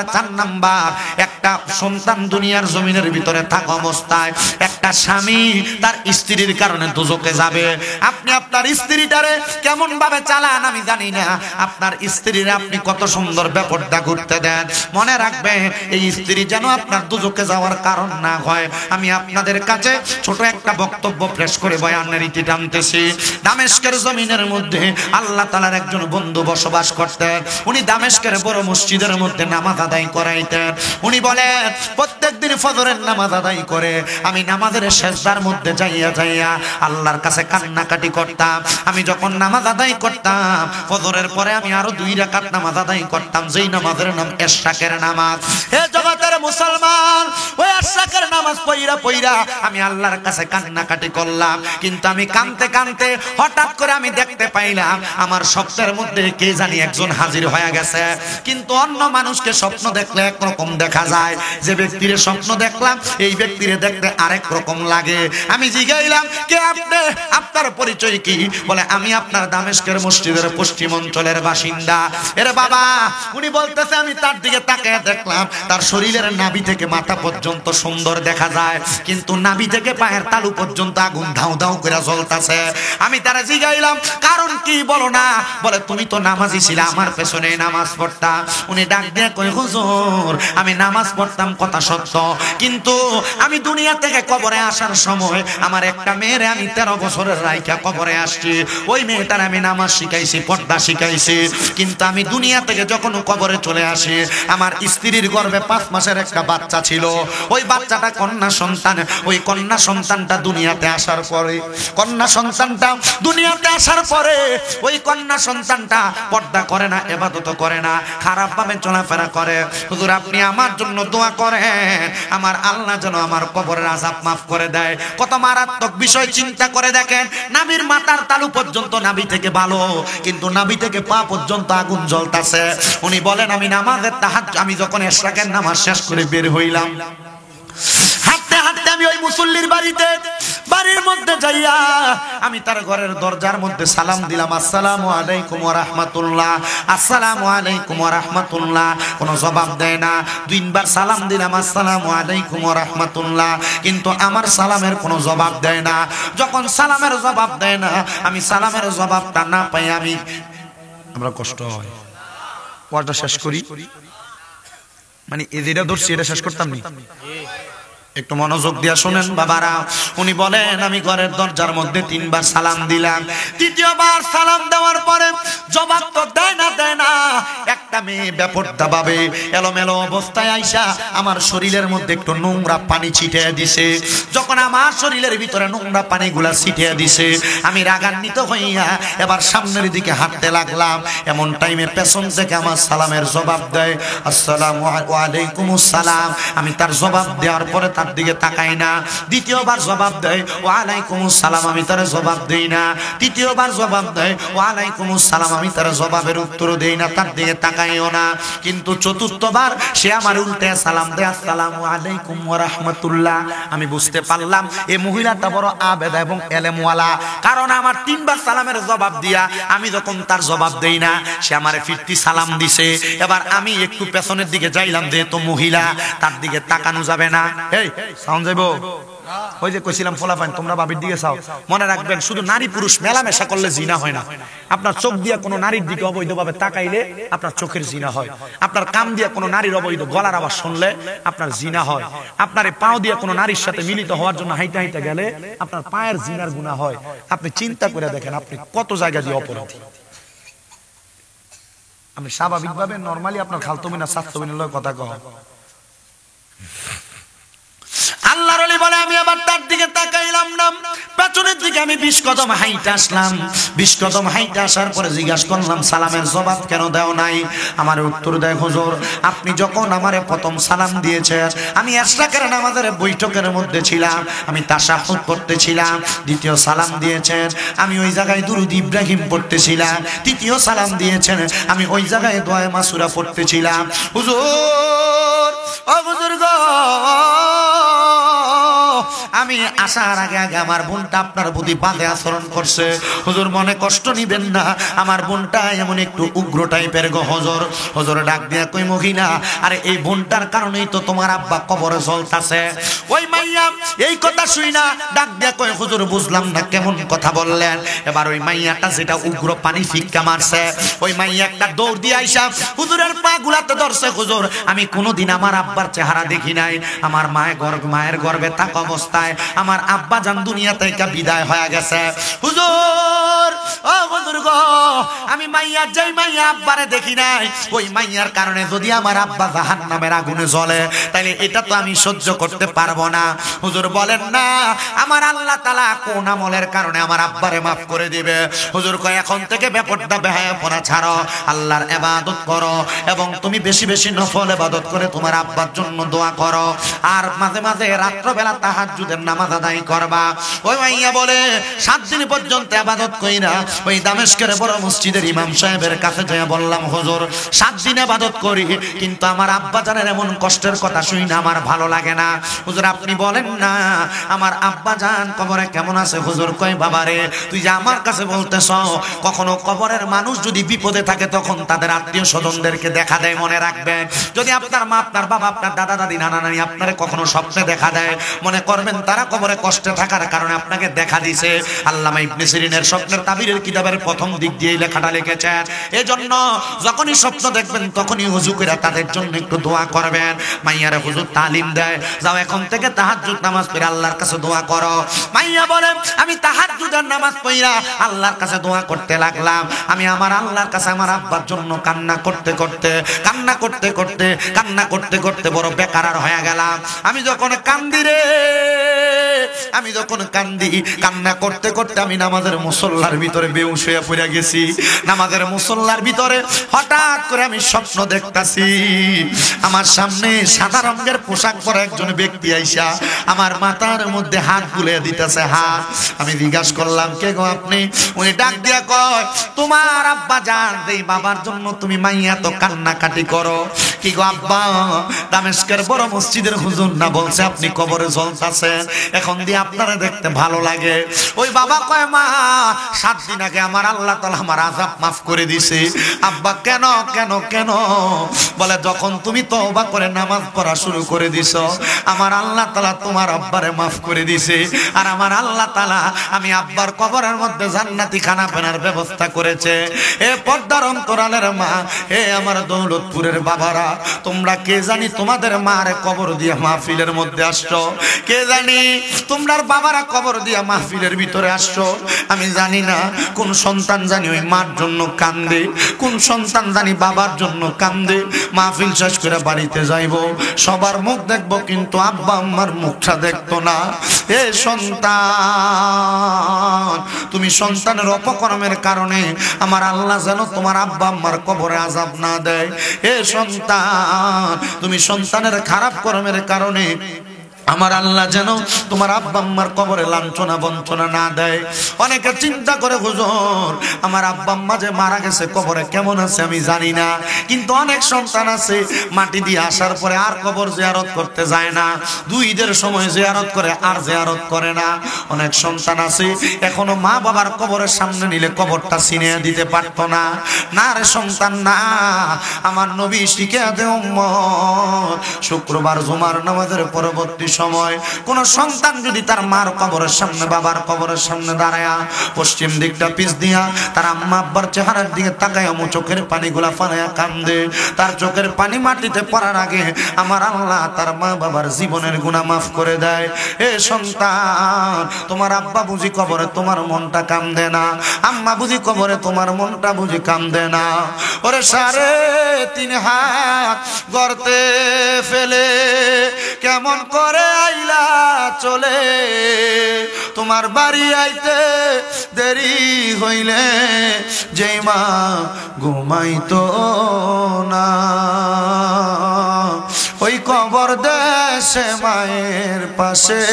একটা সন্তান দুনিয়ার জমিনের ভিতরে থাকা অবস্থায় একটা স্বামী তার স্ত্রীর কারণে দুজকে যাবে। আপনি আপনার স্ত্রীটারে কেমন ভাবে চালান আমি জানি না, আপনার স্ত্রীর আপনি কত সুন্দর বেপর্দা ঘুরতে দেন, মনে রাখবেন এই স্ত্রী যেন আপনার দুজকে যাওয়ার কারণ না হয়। আমি আপনাদের কাছে ছোট একটা বক্তব্য পেশ করে বয়ানের ইতি টানতেছি। দামেস্কের জমিনের মধ্যে আল্লাহ তাআলার একজন বন্ধু বসবাস করতেন। উনি দামেস্কের বড় মসজিদের মধ্যে নামাজ আদায় করাইতেন। উনি বলেন প্রত্যেকদিন ফজরের নামাজ আদায় করে আমি নামাজের সেজদার মধ্যে যাইয়া যাইয়া আল্লাহর কাছে কান্নাকাটি করতাম। আমি যখন নামাজ আদায় করতাম ফজরের পরে আমি আরো 2 রাকাত নামাজ আদায় করতাম, যেই নামাজের নাম ইশরাকের নামাজ। হে জগতের মুসলমান, ওই ইশরাকের নামাজ পড়া আমি আল্লাহর কাছে কান্নাকাটি করলাম। কিন্তু আমি কাঁদতে কাঁদতে হঠাৎ করে আমি দেখতে পাইলাম আমার স্বপ্নের মধ্যে কে জানি একজন হাজির হয়ে গেছে। কিন্তু অন্য মানুষকে স্বপ্ন দেখলে একরকম দেখা যায়, যে ব্যক্তির স্বপ্ন দেখলাম এই ব্যক্তিরে দেখতে আরেক রকম লাগে। আমি জিজ্ঞাইলাম কে আপনি, আপনার পরিচয় কি? বলে আমি আপনার দামেস্কের মসজিদের পশ্চিম অঞ্চলের বাসিন্দা। এরে বাবা, উনি বলতেছে আমি তার দিকে তাকিয়ে দেখলাম তার শরীরের নাভি থেকে মাথা পর্যন্ত সুন্দর দেখা যায়, কিন্তু নাভি থেকে পায়ের তালু পর্যন্ত পর্যন্ত আগুন ধাউ ধাউ করে জ্বলতাছে। আমি তারা জিগাইলাম কারণ কি বলো না? বলে তুমি তো নামাজি ছিলা, আমার পেছনে নামাজ পড়তা। উনি ডাক দিয়ে কই হুজুর আমি নামাজ পড়তাম কথা সত্য, কিন্তু আমি দুনিয়া থেকে কবরে আসার সময় আমার একটা মেয়েরে আমি 13 বছরের রাইখা কবরে আসছি। ওই মেয়েটার আমি নামাজ শিখাইছি, পর্দা শিখাইছি, কিন্তু আমি দুনিয়া থেকে যখন কবরে চলে আসি আমার স্ত্রীর গর্ভে 5 মাসের একটা বাচ্চা ছিল। ওই বাচ্চাটা কন্যা সন্তান। ওই কন্যা সন্তানটা দুনিয়াতে আসার পরে ওই কন্যা সন্তানটা পর্দা করে না, ইবাদত করে না, খারাপ ভাবে চলাফেরা করে। হুজুর আপনি আমার জন্য দোয়া করেন, আমার আল্লাহ যেন আমার কবরের আযাব মাফ করে দেয়। কত মারাত্মক বিষয় চিন্তা করে দেখেন। নাভির মাথার তালু পর্যন্ত নাভি থেকে ভালো, কিন্তু নাভি থেকে পা পর্যন্ত আগুন জ্বলতাছে। উনি বলেন আমি নামাজের আমি যখন ইশরাকের নামাজ শেষ করে বের হইলাম, হাঁটতে হাঁটতে আমি ওই মুসল্লির বাড়ির মধ্যে যাইয়া আমি তার ঘরের দরজার মধ্যে সালাম দিলাম, আসসালামু আলাইকুম ওয়া রাহমাতুল্লাহ, আসসালামু আলাইকুম ওয়া রাহমাতুল্লাহ। কোনো জবাব দেয় না। 2 বার সালাম দিলাম, আসসালামু আলাইকুম ওয়া রাহমাতুল্লাহ, কিন্তু আমার সালামের কোনো জবাব দেয় না। যখন সালামের জবাব দেয় না, আমি সালামের জবাবটা না পাই আমরা কষ্ট হয়। ওয়াটা শেষ করি, মানে যেটা ধরছি এটা শেষ করতাম না। একটু মনোযোগ দিয়া শুনেন বাবারা। উনি বলেন আমি ঘরের দরজার মধ্যে 3 বার সালাম দিলাম। 3য় বার সালাম দেওয়ার পরে জবাব তো দেয় না। একটা মেয়ে বেপরদা ভাবে এলোমেলো অবস্থায় আইসা আমার শরীরের মধ্যে একটু নোংরা পানি ছিটিয়ে দিছে। যখন আমার শরীরের ভিতরে নোংরা পানিগুলা ছিটিয়ে দিছে, আমি রাগান্বিত হইয়া এবার সামনের দিকে হাঁটতে লাগলাম। এমন টাইমে পেছন থেকে আমার সালামের জবাব দেয়, আসসালামু আলাইকুমুস সালাম। আমি তার জবাব দেওয়ার পরে তার দিকে তাকাই না। 2য় বার জবাব দেয় ওয়া আলাইকুমুস সালাম, আমি তার জবাব দেই না। 3য় বার জবাব দেয় ওয়া আলাইকুমুস সালাম, আমি তার জবাবের উত্তর দেই না, তার দিকে তাকাইও না। কিন্তু 4র্থ বার সে আমার উল্টে সালাম দেয়, আসসালামু আলাইকুম ওয়া রাহমাতুল্লাহ। আমি বুঝতে পারলাম এই মহিলাটা বড় আবেদা এবং এলেমওয়ালা, কারণ আমার 3 বার সালামের জবাব দিয়া আমি যখন তার জবাব দেই না, সে আমারে ফিরতি সালাম দিছে। এবার আমি একটু পেছনের দিকে যাইলাম, যেহেতু মহিলা তার দিকে তাকানো যাবে না। এই সাউন্ড যাইবো? ওই যে কইছিলাম ফলাফাইন তোমরা বাবির দিকে চাও। মনে রাখবেন শুধু নারী পুরুষ মেলামেশা করলে জিনা হয় না। আপনার চোখ দিয়ে কোনো নারীর দিকে অবৈধভাবে তাকাইলে আপনার চোখের জিনা হয়। আপনার কান দিয়ে কোনো নারীর অবৈধ গলার আওয়াজ শুনলে আপনার জিনা হয়। আপনার পাও দিয়ে কোনো নারীর সাথে মিলিত হওয়ার জন্য হাইতে হাইতে গেলে আপনার পায়ের জিনার গুনাহ হয়। আপনি চিন্তা করে দেখেন আপনি কত জায়গা দিয়ে অপরাধী। আমি স্বাভাবিকভাবে নরমালি আপনার খালতো মিনা সাততো মিনার কথা কহ। আল্লাহর ওলি বলে আমি আবার তার দিকে তাকাইলাম না, পেছনের দিকে আমি 20 কদম হাইটা আসলাম। 20 কদম হাইটা আসার পরে জিজ্ঞাসা করলাম সালামের জবাব কেন দাও নাই? আমার উত্তর দেয় হুজুর আপনি যখন আমারে প্রথম সালাম দিয়েছেন আমি ইশরাকের নামাজের বৈঠকের মধ্যে ছিলাম, আমি তাশাহুদ পড়তেছিলাম। 2য় সালাম দিয়েছেন আমি ওই জায়গায় দুরূদ ইব্রাহিম পড়তেছিলাম। 3য় সালাম দিয়েছেন আমি ওই জায়গায় দোয়া মাসুরা পড়তেছিলাম। হুজুর ও বুজুর্গ, আমি আসার আগে আমার বোনটা আপনার প্রতি বাজে আচরণ করছে। হুজুর মনে কষ্ট নিবেন না, আমার বোনটা এমন একটু উগ্র টাইপের গো হুজুর। হুজুর ডাক দিয়া কই মহিলা, আরে এই বোনটার কারণেই তো তোমার আব্বা কবরে জ্বলতাছে। ওই মাইয়া এই কথা শুই না ডাক দিয়া কই হুজুর বুঝলাম না কেমন কথা বললেন। এবার ওই মাইয়াটা যেটা উগ্র পানি ফিক্কা মারছে, ওই মাইয়া একটা দৌড় দিয়ে আইসা হুজুরের পা গুলাতে ধরছে। হুজুর আমি কোনোদিন আমার আব্বার চেহারা দেখি নাই। আমার মায়ের গর্ভে থাকা অবস্থায় আমার আব্বা জান দুনিয়া থেকে বিদায় হয়ে গেছে। হুজুর ও হুজুর গো, আমি মাইয়া যাই মাইয়া আব্বারে দেখি নাই, ওই মাইয়ার কারণে যদি আমার আব্বা জাহান্নামের আগুনে জ্বলে তাহলে এটা তো আমি সহ্য করতে পারবো না। হুজুর বলেন না আমার আল্লাহ তাআলা কোন আমলের কারণে আমার আব্বারে মাফ করে দিবে? হুজুর কয় এখন থেকে বেপরদা বেহায়াপনা ছাড়ো, আল্লাহর ইবাদত করো এবং তুমি বেশি বেশি নফল ইবাদত করে তোমার আব্বার জন্য দোয়া করো, আর মাঝে মাঝে রাত্রবেলা তাহাজ্জুদের নামাজ আদায় করবা। ওই মাইয়া বলে 7 দিন পর্যন্ত ইবাদত কইরা ওই দামেস্কের বড় মসজিদের ইমাম সাহেবের কাছে যায় বললাম, হুজুর 7 দিন ইবাদত করি, কিন্তু আমার আব্বা জানের এমন কষ্টের কথা শুই না, আমার ভালো লাগে না। হুজুর আপনি বলেন না আমার আব্বা জান কবরে কেমন আছে? হুজুর কয়, বাবারে তুই যে আমার কাছে বলতেছ, কখনো কবরের মানুষ যদি বিপদে থাকে তখন তাদের আত্মীয় স্বজনদেরকে দেখা দেয়, মনে রাখবেন। যদি আপনার মা, আপনার বাবা, আপনার দাদা দাদি, নানা নানি আপনারে কখনো স্বপ্নে দেখা দেয়, মনে করবেন তারা কবরে কষ্টে থাকার কারণে আপনাকে দেখা দিছে। আল্লামা ইবনে সিরিনের স্বপ্নের তাবিরের কিতাবের প্রথম দিক দিয়ে লেখাটা লিখেছেন। এজন্য যখনই স্বপ্ন দেখবেন তখনই ওযু করে তাদের জন্য একটু দোয়া করবেন। মাইয়ারে হুজুর তালিম দেয়, যাও এখন থেকে তাহাজ্জুদ নামাজ পড়ে আল্লাহর কাছে দোয়া করো। মাইয়া বলে, আমি তাহাজ্জুদের নামাজ পড়া আল্লাহর কাছে দোয়া করতে লাগলাম। আমি আমার আল্লাহর কাছে আমার আব্বার জন্য কান্না করতে করতে বড় বেকারার হয়ে গেলাম। আমি যখন কান্দি রে, আমি যখন কান্দি, কান্না করতে করতে আমি নামাজের মুসল্লার ভিতরে বেহুশ হয়ে পড়ে গেছি। নামাজের মুসল্লার ভিতরে হঠাৎ করে আমি স্বপ্ন দেখতাছি, আমার সামনে সাদা রঙের পোশাক পরা একজন ব্যক্তি আইসা আমার মাথার মধ্যে হাত বুলিয়ে দিতেছে হাত। আমি জিজ্ঞাসা করলাম, কে গো আপনি? উনি ডাক দিয়া কয়, তোমার আব্বা জান, এই বাবার জন্য তুমি মাইয়া তো কান্নাকাটি করো। কি গো আব্বা? দামেস্কের বড় মসজিদের হুজুর না বলছে আপনি কবরে জ্বলতাছেন, এখন দিয়ে আপনারা দেখতে ভালো লাগে। ওই বাবা কয়, মা 7 দিন আগে আমার আল্লাহ তাআলা আমার আযাব মাফ করে দিয়েছে। আব্বা কেন কেন কেন? বলে, যখন তুমি তওবা করে নামাজ পড়া শুরু করে দিছো, আমার আল্লাহ তাআলা তোমার আব্বারে মাফ করে দিয়েছে। আর আমার আল্লাহ তাআলা আমি আব্বার কবরের মধ্যে জান্নাতি খানা পেনার ব্যবস্থা করেছে। এ পর্দার অন্তরালের মা, এ আমার দৌলতপুরের বাবারা, তোমরা কে জানি তোমাদের মারে কবর দিয়া মাহফিলের মধ্যে আসছো, কে জানি তোমরার বাবারা কবর দিয়া মাহফিলের ভিতরে আসছো। আমি জানি না কোন সন্তান জানি ওই মার জন্য কান্দে, কোন সন্তান জানি বাবার জন্য কান্দে। মাহফিল শেষ করে বাড়িতে যাইবো, সবার মুখ দেখবো, কিন্তু আব্বা আম্মার মুখটা দেখতো না। এ সন্তান, তুমি সন্তানের অপকর্মের কারণে আমার আল্লাহ যেন তোমার আব্বা আম্মার কবরে আযাব না দেয়। এ সন্তান, তুমি সন্তানের খারাপ কর্মের কারণে আমার আল্লাহ যেন তোমার আব্বা আম্মার কবরে লাঞ্ছনা বঞ্চনা না দেয়। অনেকে চিন্তা করে, হুজুর আমার আব্বা আম্মা যে মারা গেছে কবরে কেমন আছে আমি জানি না, কিন্তু অনেক সন্তান আছে মাটি দিয়ে আসার পরে আর কবর জিয়ারত করতে যায় না, 2 ঈদের সময় জিয়ারত করে আর জিয়ারত করে না। অনেক সন্তান আছে এখনো মা বাবার কবরের সামনে নিলে কবরটা ছিনিয়ে দিতে পারতো না। না রে সন্তান না, আমার নবী শিখিয়ে দে উম্মত, শুক্রবার জুমার নামাজের পরবর্তী সময় কোন সন্তান যদি তার মার কবরের সামনে, বাবার কবরের সামনে দাঁড়ায়া পশ্চিম দিকটা পিছ দিয়া তার আম্মা আব্বার চেহারার দিকে তাকায় চোখের পানিগুলা ফালায়া কান্দে, তার চোখের পানি মাটিতে পড়ার আগে আমার আল্লাহ তার মা বাবার জীবনের গুনাহ মাফ করে দেয়। এ সন্তান, তোমার আব্বা বুঝি কবরে তোমার মনটা কান্দে না, আম্মা বুঝি কবরে তোমার মনটা বুঝি কান্দে না। ওরে 3.5 হাত গর্তে ফেলে কেমন করে আইলা চলে, তোমার বাড়ি আইতে দেরি হইলে যেই মা ঘুমাইতো না, ওই কবর দেশে মায়ের পাশে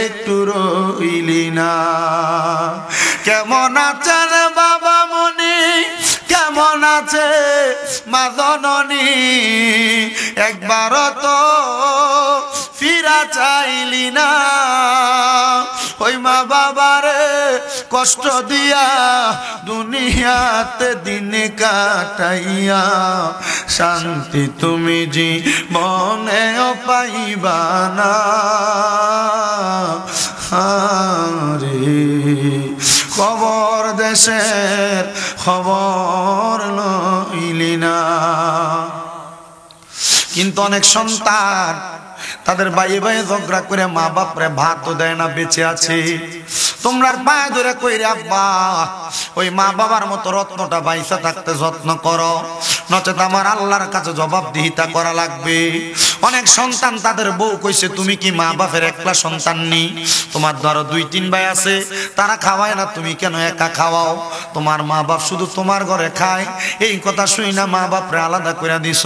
একটু রইলি না। কেমন আছেন বাবা মনি, কেমন আছে মা জননী, একবারও তো ফিরা চাইলি না। ওই মা বাবারে কষ্ট দিয়া দুনিয়াতে দিন কাটাইয়া শান্তি তুমি জীবনেও পাইবা না। রে কবর দেশের খবর লইলি না। কিন্তু অনেক সন্তান তাদের বাইয়ে বাইয়ে ঝগড়া করে মা বাপরে ভাতও দেয় না, বেঁচে আছে। তোমরা পায়ে ধরে কইরে আব্বা ওই মা বাবার মতো রত্নটা বাইসা থাকতে যত্ন করো। নচেত আমার আল্লাহর কাছে জবাবদিহিতা করা লাগবে। অনেক সন্তান তাদের বউ কইছে তুমি কি মা বাপের একলা সন্তান নি? তোমার ধরো 2-3 ভাই আছে, তারা খাওয়ায় না, তুমি কেন একা খাওয়াও? তোমার মা বাপ শুধু তোমার ঘরে খায়, এই কথা শুই না মা বাপরে আলাদা করে দিছ।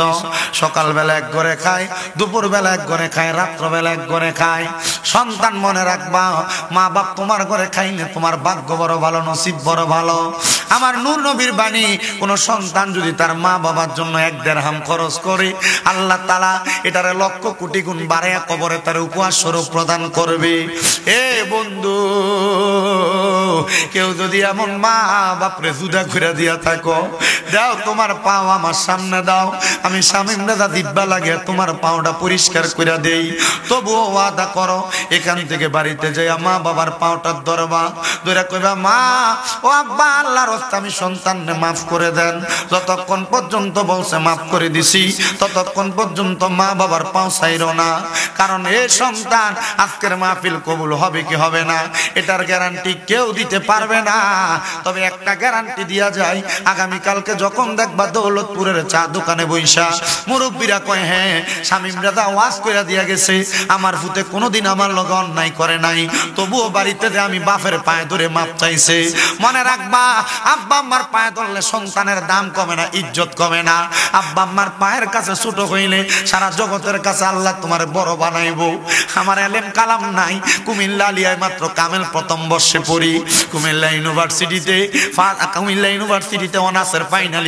সকালবেলা এক ঘরে খায়, দুপুরবেলা এক ঘরে খায়, রাত্রবেলা এক ঘরে খায়। সন্তান মনে রাখবা, মা বাপ তোমার ঘরে খাইলে তোমার ভাগ্য বড় ভালো, নসিব বড় ভালো। আমার নূর নবীর বাণী, কোন সন্তান যদি তার মা বাবার জন্য 1 দিরহাম খরচ করে, আল্লাহ তাআলা এটারে লক্ষ কোটি গুণ বাড়ায়া কবরে তার উপহার স্বরূপ প্রদান করবে। এ বন্ধু, কেউ যদি এমন মা বাপরে জুদা করে দিয়া থাকো, দাও তোমার পাও আমার সামনে দাও, আমি শামীম রাজা দিব্যা লাগে তোমার পাওটা পরিষ্কার করে দেই। তবুও ওয়াদা করো, এখান থেকে বাড়িতে যাই মা বাবার পাওটার ধরবা, ধরে কইবা মা ও আব্বা আল্লাহর রাস্তায় আমি সন্তানকে মাফ করে দেন। যতক্ষণ পর্যন্ত বলছে মাফ করে দিছি, ততক্ষণ পর্যন্ত মা বাবার পাও ছাইরো না। কারণ এই সন্তান আজকের মাহফিল কবুল হবে কি হবে না এটার গ্যারান্টি কেউ দিতে পারবে না। তবে একটা গ্যারান্টি দিয়া যায়, আগামীকালকে যখন দেখবা দৌলতপুরের চা দোকানে বইসা মুরব্বীরা কয় হ্যাঁ শামীম রাজা ওয়াজ কইরা দিয়া গেছে, আমার ফুতে কোনোদিন আমার লগে অন্যায় করে নাই, তবুও বাড়িতে যে আমি বাপের পায়ে ধরে মাপ চাইছে। মনে রাখবা, আব্বা আম্মার পায়ে ধরলে সন্তানের দাম কমে না, ইজ্জত কমে না। আব্বা আম্মার পায়ের কাছে ছোট হইলে সারা জগতের কাছে আল্লাহ তোমার বড় বানাইবো। আমার এলেম কালাম নাই, কুমিল্লা আলিয়ায় মাত্র কামেল প্রথম বর্ষে পড়ি। কুমিল্লা ইউনিভার্সিটিতে অনার্সের ফাইনাল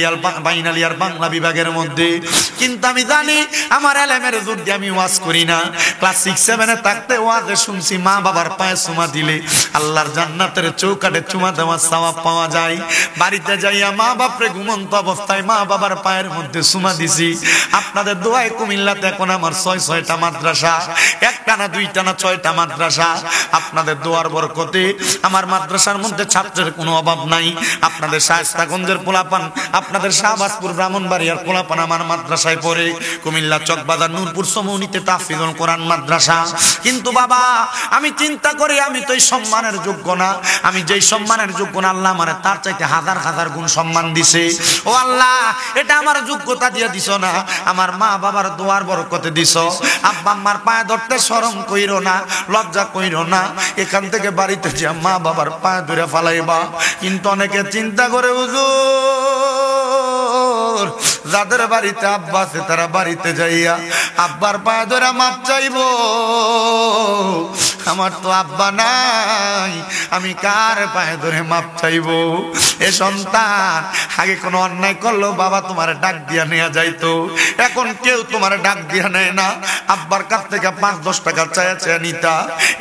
ইয়ার বাংলা বিভাগের মধ্যে। কিন্তু আমি জানি আমার এলেমের জোর দিয়ে আমি ওয়াজ করি না। ক্লাস 6-7 থাকতে ওয়াজে শুনছি মা বাবার পায়ে চুমা দিলে আল্লাহর জান্নাতের চৌকাঠে চুমা দেওয়ার সওয়াব পাওয়া যায়। বাড়িতে যাইয়া মা বাপরে ঘুমন্ত অবস্থায় মা বাবার পায়ের মধ্যে চুমা দিছি। আপনাদের দোয়ায় কুমিল্লাতে এখন আমার 6-6টা মাদ্রাসা, 1টা না 2টা না 6টা মাদ্রাসা। আপনাদের দোয়ার বরকতে আমার মাদ্রাসার মধ্যে ছাত্রের কোনো অভাব নাই। আপনাদের শায়েস্তাগঞ্জের পোলাপান, আপনাদের শাহবাজপুর ব্রাহ্মণবাড়িয়ার পোলাপান আমার মাদ্রাসায় পড়ে। কুমিল্লা চকবাজার নূরপুর সমুনিতে তাফসীরুল কোরআন মাদ্রাসা। কিন্তু বাবা আমি চিন্তা করি আমি তো এই সম্মানের যোগ্য না। আমি যেই সম্মানের যোগ্য না, আল্লাহ আমার তার চাইতে হাজার হাজার গুণ সম্মান দিছে। ও আল্লাহ, এটা আমার যোগ্যতা দিয়ে দিছ না, আমার মা বাবার দোয়ার বরকতে দিছ। আব্বা আম্মার পায়ে ধরতে শরম কইরো না, লজ্জা কইরো না। এখান থেকে বাড়িতে যে মা বাবার পায়ে ধরে ফালাইবা। কিন্তু অনেকে চিন্তা করে হুজুর, যাদের বাড়িতে আব্বা আছে তারা বাড়িতে যাইয়া আব্বার পায়ে ধরে মাপ চাইবো। আমার তো আব্বা নাই, আমি কার পায়ে ধরে মাপ চাইবো? এ সন্তান, আগে কোনো অন্যায় করলো বাবা তোমার ডাক দিয়া নেওয়া যাইতো, এখন কেউ তোমার ডাক দিয়া নেয় না। আব্বার কাছ থেকে 5-10 টাকা চায়া চায়া নিতা।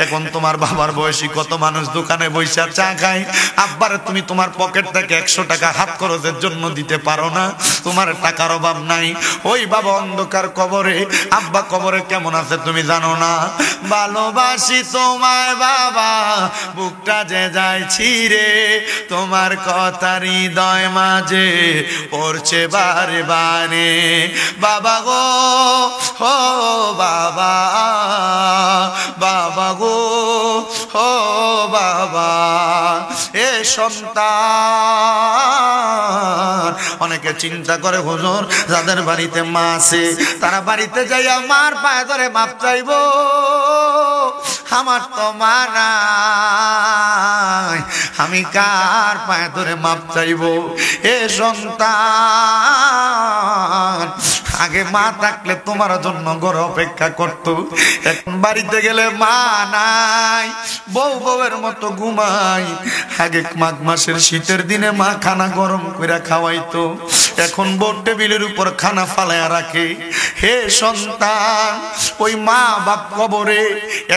এখন তোমার বাবার বয়সী কত মানুষ দোকানে বইসা চা খায়, আব্বারে তুমি তোমার পকেট থেকে 100 টাকা হাত খরচের জন্য দিতে পারো না, তোমার টাকার অভাব নাই। ওই বাবা অন্ধকার কবরে, আব্বা কবরে কেমন আছে তুমি জানো না। ভালোবাসি তোমায় বাবা, বুকটা যে যায় ছিঁড়ে, তোমার কথা হৃদয় মাঝে পড়ছে বারে বারে। বাবা গো, ও বাবা, বাবা গো, ও বাবা। এ সন্তান, অনেকে চিন্তা করে হুজুর যাদের বাড়িতে মা আছে তারা বাড়িতে যাইয়া মার পায়ে ধরে মাপ চাইবো। আমার তো মা নাই, আমি কার পায়ে ধরে মাপ চাইবো? এ সন্তান, আগে মা থাকলে তোমার জন্য ঘর অপেক্ষা করত, এখন বাড়িতে গেলে মা নাই, বউ বউয়ের মতো ঘুমাই। আগে মাঘ মাসের শীতের দিনে মা খানা গরম করে খাওয়াইতো, এখন বোর্ড টেবিলের উপর খানা ফালাইয়া রাখে। হে সন্তান, ওই মা বাপ কবরে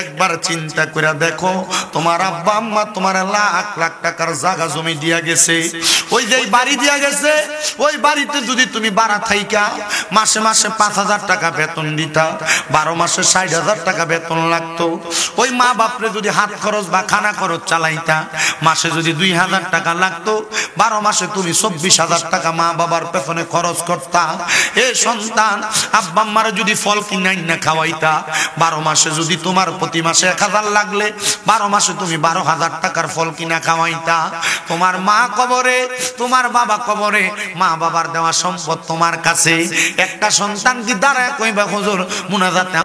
একবার চিন্তা করে দেখো, তোমার আব্বা আম্মা তোমার লাখ লাখ টাকার জায়গা জমি দিয়া গেছে, ওই যে বাড়ি দিয়া গেছে, ওই বাড়িতে যদি তুমি বাড়া থাইকা মাসে মাসে মাসে 5,000 টাকা বেতন দিতা, 12 মাসে 60,000 টাকা বেতন লাগতো। ওই মা বাপরে যদি হাত খরচ বা খানা খরচ চালাইতা, মাসে যদি 2,000 টাকা লাগতো, 12 মাসে তুমি 24,000 টাকা মা বাবার পেছনে খরচ করতা। এ সন্তান, আব্বা আম্মারে যদি ফল কিনাই না খাওয়াইতা, 12 মাসে যদি তোমার প্রতি মাসে 1,000 লাগলে 12 মাসে তুমি 12,000 টাকার ফল কিনা খাওয়াইতা। তোমার মা কবরে, তোমার বাবা কবরে, মা বাবার দেওয়া সম্পদ তোমার কাছে। একটা সন্তান কি দাঁড়ায় কইবা হুজুর মুনাজাতে